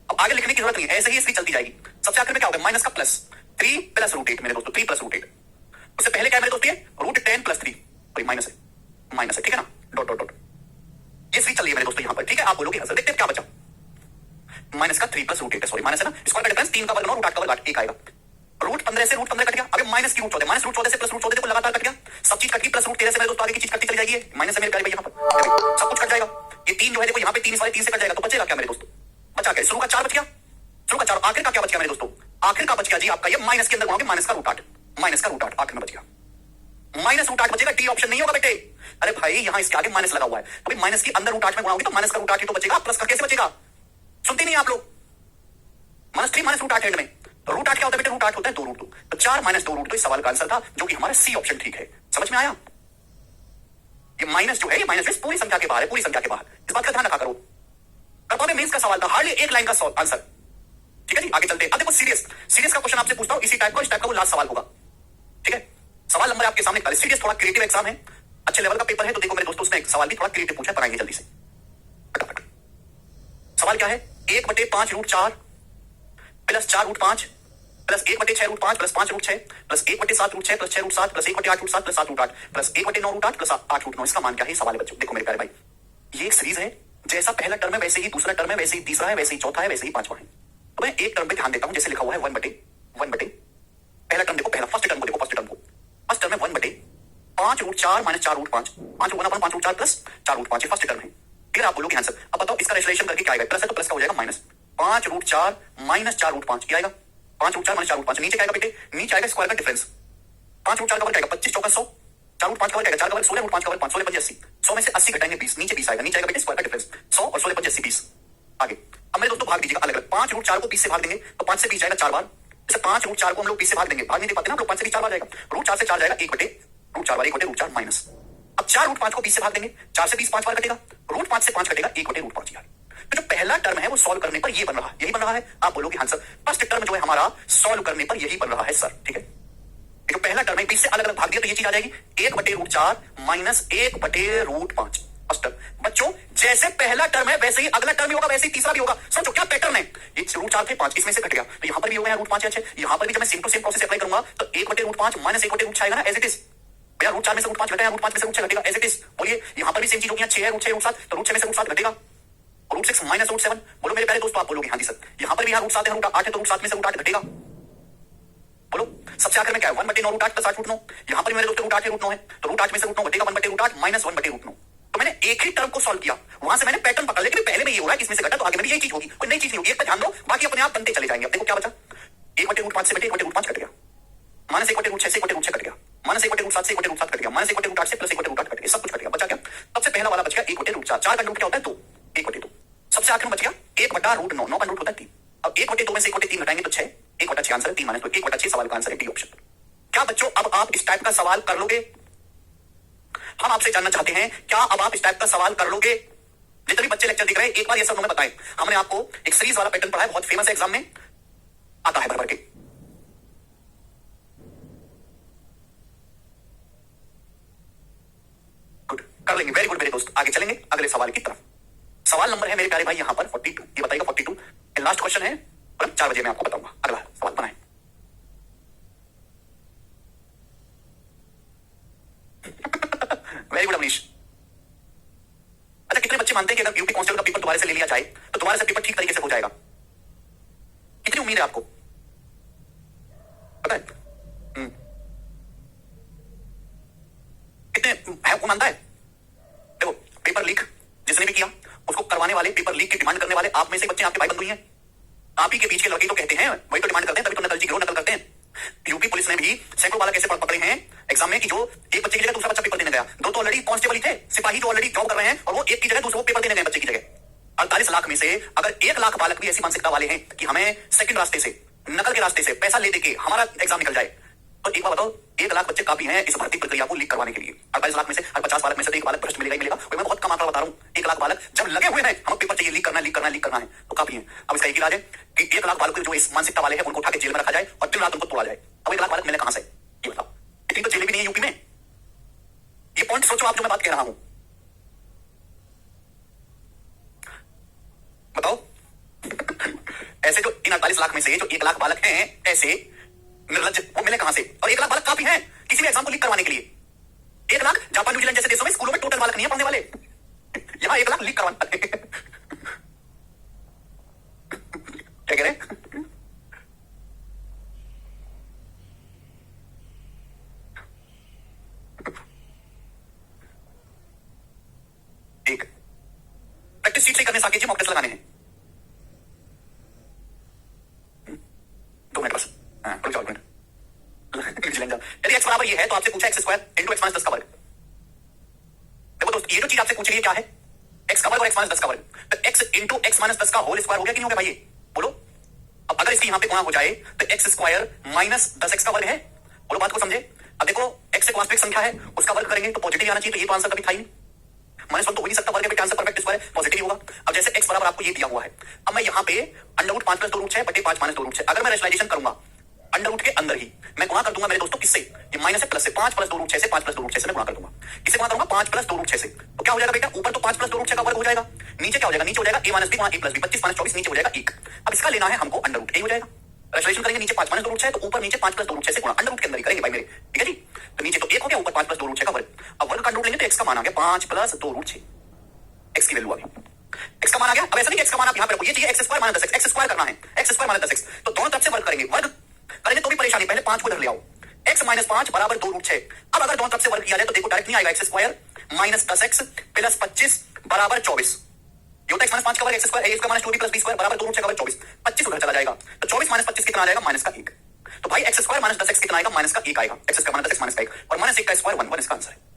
[SPEAKER 1] अब आगे लिखने की जरूरत नहीं है, ऐसे ही इसकी चलती जाएगी। सबसे आखिर में क्या होगा माइनस का प्लस 3 प्लस √8 मेरे दोस्तों 3 प्लस √8, उससे पहले क्या है मेरे दोस्तों ये √10 प्लस 3 माइनस है ठीक है ना, डॉट डॉट डॉट ये सीरीज चल रही है मेरे दोस्तों यहाँ पर, ठीक है। आप बोलोगे आंसर देखते हैं क्या बचा, माइनस का 3 प्लस √8 सॉरी माइनस है ना, स्क्वायर का डिफरेंस 3 का वर्ग 9 √8 का वर्ग 8 1 आएगा, √15 से √15 कट गया, अबे माइनस की √14 माइनस √14 से प्लस √14 देखो लगातार कट गया, सब चीज कट गई, प्लस √13 से मेरे दोस्तों आगे की चीज कटती चली जाएगी, माइनस है मेरे प्यारे भाई यहाँ पर सब कुछ कट जाएगा, ये 3 जो है देखो यहाँ पे 3 वाले 3 से कट जाएगा, तो बचेगा क्या मेरे दोस्तों, बचा क्या शुरू का 4 बच गया, शुरू का 4 आखिर का क्या बच गया मेरे दोस्तों, आखिर का बच गया जी आपका ये माइनस के अंदर गुणोगे माइनस का √8 आखिर में बच गया, माइनस √8 बचेगा, डी ऑप्शन नहीं होगा बेटे। अरे भाई यहाँ इसके आगे माइनस लगा हुआ है, तो माइनस की अंदर √8 में गुणाओगे तो माइनस का √8 ही तो बचेगा, प्लस का कैसे बचेगा, सुनते नहीं आप लोग, -3 माइनस √8 एंड में, √8 क्या होता है बेटे, √8 होता है 2√2, तो 4 माइनस 2√2 इस सवाल का आंसर था, जो कि हमारा सी ऑप्शन ठीक है। समझ में आया, ये माइनस जो है ये माइनस पूरी संख्या के बाहर है, पूरी संख्या के बाहर, इस बात का ध्यान रखा करो, कर पाओगे? मेंस का सवाल था, हार्डली एक लाइन का आंसर। ठीक है जी, आगे चलते हैं। अब देखो सीरियस का क्वेश्चन आपसे पूछता हूं इसी टाइप का, इस टाइप का वो लास्ट सवाल होगा। ठीक है, सवाल नंबर आपके सामने। सीरियस थोड़ा क्रिएटिव एग्जाम है, अच्छे लेवल का पेपर है, तो देखो मेरे दोस्तों उसने एक सवाल भी थोड़ा क्रिएटिव पूछा, बनाइए जल्दी से फटाफट। सवाल क्या है? 1/5 √4 plus 4 √5 plus 1/6 √5 plus 5 √6 plus 1/7 √6 plus 6 √7 plus 1/8 √7 plus 7 √8 plus 1/9 √8 plus 8 √9। इसका मान क्या है? सवाल है बच्चों। देखो मेरे प्यारे भाई, ये एक सीरीज है, जैसा पहला टर्म है वैसे ही दूसरा टर्म है, वैसे ही तीसरा है, वैसे ही चौथा है, वैसे ही पांचवा है। तो मैं एक टर्म पे ध्यान देता हूं, जैसे लिखा हुआ है 1/1 पहला टर्म देखो, पहला फर्स्ट टर्म को देखो, फर्स्ट टर्म है 1/5 √4 माइनस 4 √5 5 × 5 √4 प्लस 4 √5 फर्स्ट टर्म है। फिर आप बोलोगे आंसर। अब बताओ इसका रेशलेशन करके क्या आएगा? प्लस है तो प्लस का हो जाएगा माइनस 5 √4 माइनस 4 √5 क्या आएगा? 5 √4 माइनस 4 √5 नीचे क्या आएगा बेटे? नीचे आएगा स्क्वायर का डिफरेंस। 5 √4 का वर्ग आएगा 25 चौका 100, 4 √5 का वर्ग आएगा 4 का वर्ग 16 √5 का वर्ग 5 16 25 80 100 में से 80 घटाएंगे 20, नीचे 20 आएगा, नीचे आएगा बेटे स्क्वायर का डिफरेंस 100 और 16 25 80 20। आगे अब मेरे दोस्तों भाग दीजिएगा अलग अलग। 5 √4 को 20 से भाग देंगे तो 5 से 20 जाएगा 4 बार। जैसे 5 √4 को हम लोग 20 से भाग देंगे, भाग नहीं दे पाते ना हम लोग, 5 से 20 4 बार जाएगा। √4 से 4 जाएगा 1/√4 1 √4 माइनस। अब 4 √5 को 20 से भाग देंगे, 4 से 20 5 बार कटेगा, √5 से 5 कटेगा 1/√5 यार। तो जो पहला टर्म है वो सॉल्व करने पर ये बन रहा है, यही बन रहा है। आप बोलोगे आंसर फर्स्ट टर्म जो है हमारा सॉल्व करने पर यही बन रहा है सर। ठीक है, जो पहला टर्म है 20 से अलग अलग भाग दिया तो ये चीज आ जाएगी 1/√4 माइनस 1/√5 फर्स्ट टर्म। बच्चों जैसे पहला टर्म है वैसे ही अगला टर्म भी होगा, वैसे ही तीसरा भी होगा। समझो क्या पैटर्न है? ये √4 थे 5, इसमें से घट गया तो यहां पर भी हो गया √5 या 6। यहां पर भी जब मैं same to same process apply करूंगा तो 1/√5 माइनस 1/√6 आएगा ना, एज इट इज। भैया √4 में से √5 घटेगा, √5 में से √6 घटेगा, एज इट इज। बोलिए यहां पर भी सेम चीज होगी, 6 है √6 √7 तो √6 में से √7 घटेगा, √6 माइनस √7। बोलो मेरे प्यारे दोस्तों, आप बोलोगे हाँ जी सर। यहां पर भी यहाँ √7 है, √8 है तो √7 में से √8 घटेगा। बोलो सबसे आखिर में क्या है? 1/9 √8 प्लस 8 √9। यहां पर मेरे दोस्तों √8 है √9 है तो √8 में से √9 घटेगा 1/√8 माइनस 1/√9। तो मैंने एक ही टर्म को सॉल्व किया, वहां से मैंने पैटर्न पकड़ लिया कि पहले में ये हो रहा है, इसमें से घटा तो आगे में भी यही चीज होगी, कोई नई चीज नहीं होगी। एक पर ध्यान दो, बाकी अपने आप बनते चले जाएंगे। अब देखो क्या बचा? 1/√5 से 1/√5 कट गया, माइनस 1/√6 से 1/√6 कट गया, माइनस 1/√7 से 1/√7 कट गया, माइनस 1/√8 से प्लस 1/√8 कट गया, सब कुछ कट गया। बचा क्या? सबसे पहला वाला बच गया 1/√4। 4 का रूट क्या होता है? 2, 1/2। सबसे आखिर में बच गया 1/√9, 9 का रूट होता है 3। अब 1/2 में से 1/3 घटाएंगे तो 6, 1/6 आंसर है 3 माइनस 2, 1/6 सवाल का आंसर है डी ऑप्शन। क्या बच्चों अब आप इस टाइप का सवाल कर लोगे? हम आपसे जानना चाहते हैं क्या अब आप इस टाइप का सवाल कर लोगे? जितने भी बच्चे लेक्चर देख रहे हैं एक बार ये सब हमें बताएं। हमने आपको एक सीरीज वाला पैटर्न पढ़ा है, बहुत फेमस है, एग्जाम में आता है भर भर के। गुड, कर लेंगे, वेरी गुड मेरे दोस्त। आगे चलेंगे अगले सवाल की तरफ। सवाल नंबर है मेरे प्यारे भाई यहां पर 42। ये बताइएगा 42 लास्ट क्वेश्चन है, 4 बजे मैं आपको बताऊंगा। अगला सवाल बनाए। Very good Amrish. अच्छा कितने बच्चे मानते हैं कि अगर यूपी कांस्टेबल का पेपर दोबारा से ले लिया जाए तो दोबारा से पेपर ठीक तरीके से हो जाएगा? कितनी उम्मीद है आपको? पता है? कितने है वो मानता है? देखो पेपर लीक जिसने भी किया उसको करवाने वाले, पेपर लीक की डिमांड करने वाले आप में से बच्चे, आपके भाई बंधु ही हैं, आप ही के बीच के लड़के तो कहते हैं, वही तो डिमांड करते हैं, तभी तो नकलची गिरोह नकल करते हैं। यूपी पुलिस ने भी सैकड़ों बालक ऐसे पकड़े हैं एग्जाम में कि जो एक बच्चे की जगह दूसरा बच्चा पेपर देने गया। 2 तो ऑलरेडी कांस्टेबल ही थे, सिपाही जो ऑलरेडी जॉब कर रहे हैं, और वो एक की जगह दूसरे पेपर देने गए बच्चे की जगह। 48 लाख में से अगर 1 लाख बालक भी ऐसी मानसिकता वाले हैं कि हमें सेकंड रास्ते से, नकल के रास्ते से पैसा ले देके हमारा एग्जाम निकल जाए, तो एक बार बताओ 1 लाख बच्चे काफी हैं इस भर्ती प्रक्रिया को लीक करवाने के लिए। 48 लाख में से 50 बालक में से 1 बालक भ्रष्ट मिलेगा ही मिलेगा। मैं बहुत कम आंकड़ा बता रहा हूं, 1 लाख बालक जब लगे हुए हैं हमें पेपर चाहिए, लीक करना है, लीक करना है, लीक करना है, तो काफी है। अब इसका एक इलाज है कि 1 लाख बालक जो इस मानसिकता वाले हैं उनको उठा के जेल में रखा जाए और दिन रात उनको तोड़ा जाए। अब 1 लाख बालक मिले कहां से? ये बताओ। इतनी तो जेलें भी नहीं है यूपी में। ये पॉइंट सोचो आप जो मैं बात कह रहा हूं। बताओ ऐसे जो इन 48 लाख में से जो 1 लाख बालक हैं ऐसे निर्लज, वो मिले कहां से? और 1 लाख बालक काफी हैं किसी भी एग्जाम को लीक करवाने के लिए। 1 लाख जापान न्यूजीलैंड जैसे देशों में स्कूलों में टोटल बालक नहीं है पढ़ने वाले, यहां 1 लाख लीक करवाने वाले। क्या कह रहे हैं? एक प्रैक्टिस शीट से करने साकेत जी मॉक टेस्ट लगाने हैं। 2 मिनट बस, रुक जाओ 1 मिनट। न्यूजीलैंड यदि x बराबर ये है तो आपसे पूछा x² इंटू x माइनस 10 का वर्ग। देखो दोस्त ये जो चीज आपसे पूछ रही है क्या है? x का वर्ग और x माइनस 10 का वर्ग। तो x इंटू x माइनस 10 का होल स्क्वायर हो गया कि नहीं हो गया भाई? ये बोलो। अब अगर इसकी यहां पे गुणा हो जाए तो x² माइनस 10x का वर्ग है। बोलो बात को समझे। अब देखो x एक वास्तविक संख्या है, उसका वर्ग करेंगे तो पॉजिटिव आना चाहिए, तो ये तो आंसर कभी था ही नहीं। -1 तो हो नहीं सकता, वर्ग है आंसर परफेक्ट स्क्वायर है, पॉजिटिव ही होगा। अब जैसे x बराबर आपको ये दिया हुआ है, अब मैं यहाँ पे अंडर रूट 5 प्लस 2 रूट 6 बटे 5 माइनस 2 रूट 6, अगर मैं रेशनलाइजेशन करूंगा अंडर रूट के अंदर ही मैं गुणा कर दूंगा मेरे दोस्तों, किससे? ये माइनस से प्लस से, 5 प्लस 2 रूट 6 से, 5 प्लस 2 रूट 6 से मैं गुणा कर दूंगा। किससे गुणा करूंगा? 5 प्लस 2 रूट 6 से। तो क्या हो जाएगा बेटा? ऊपर तो 5 प्लस 2 रूट 6 का वर्ग हो जाएगा, नीचे क्या हो जाएगा? नीचे हो जाएगा a माइनस बी गुणा a प्लस बी, 25 माइनस 24 नीचे हो जाएगा 1। अब इसका लेना है हमको अंडर रूट, हो जाएगा। रेशनलाइजेशन करेंगे, नीचे 5 माइनस 2 रूट 6 तो ऊपर नीचे 5 प्लस 2 रूट 6 से गुणा, अंडर रूट के अंदर ही करेंगे भाई मेरे, ठीक है जी। तो नीचे तो 1 हो गया, ऊपर 5 प्लस 2 रूट 6 का वर्ग। अब वर्ग का अंडर रूट लेंगे तो x का मान आ गया 5 प्लस 2 रूट 6, x की वैल्यू आ गई, x का मान आ गया। अब ऐसा नहीं x का मान आप यहाँ पे रखो, ये चाहिए x square minus 10x, x square करना है, x स्क्वायर माइनस 10x, तो दोनों तरफ से वर्ग करेंगे, वर्ग करेंगे तो भी परेशानी, पहले 5 को इधर ले आओ, x माइनस 5 बराबर 2 रूट 6। अब अगर दोनों तरफ से वर्ग किया जाए तो देखो डायरेक्ट नहीं आएगा, x square minus 10x plus 25 बराबर 24, ये होता है x माइनस 5 का वर्ग x स्क्वायर, a का minus 2b plus b square बराबर 2 रूट 6 का वर्ग 24, 25 उधर चला जाएगा, तो 24 माइनस 25 कितना आ जाएगा? माइनस का 1। तो भाई x स्क्वायर माइनस 10x कितना आएगा? माइनस का 1 आएगा, x square minus 10x minus का 1, और माइनस 1 का स्क्वायर 1 इसका आंसर है।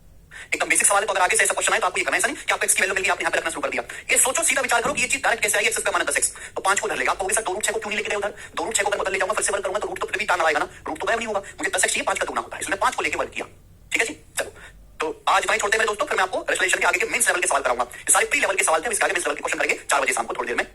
[SPEAKER 1] एकदम बेसिक सवाल है, तो अगर आगे से ऐसा क्वेश्चन आए तो आपको ये करना है, ऐसा नहीं कि आपको x की वैल्यू मिल गई आपने यहाँ पे रखना शुरू कर दिया। ये सोचो, सीधा विचार करो कि ये चीज डायरेक्ट कैसे आई, x स्क्वायर माइनस 10x, तो 5 को उधर लेगा, आप कहोगे सर 2 रूट 6 को क्यों नहीं लेके गए उधर? 2 रूट 6 को अगर उधर ले जाऊंगा फिर से वर्ग करूंगा तो रूट तो फिर भी टांग आएगा ना, रूट तो गायब नहीं होगा, मुझे 10x चाहिए, 5 का दुगना होता है, इसलिए 5 को लेके वर्ग किया, ठीक है जी। चलो, तो आज भाई छोड़ते हैं मेरे दोस्तों, फिर मैं आपको रेशनलाइजेशन के आगे के मेंस लेवल के सवाल कराऊंगा। ये सारे प्री लेवल के सवाल थे, इसके आगे मेंस लेवल के क्वेश्चन करेंगे 4 बजे शाम को, थोड़ी देर में।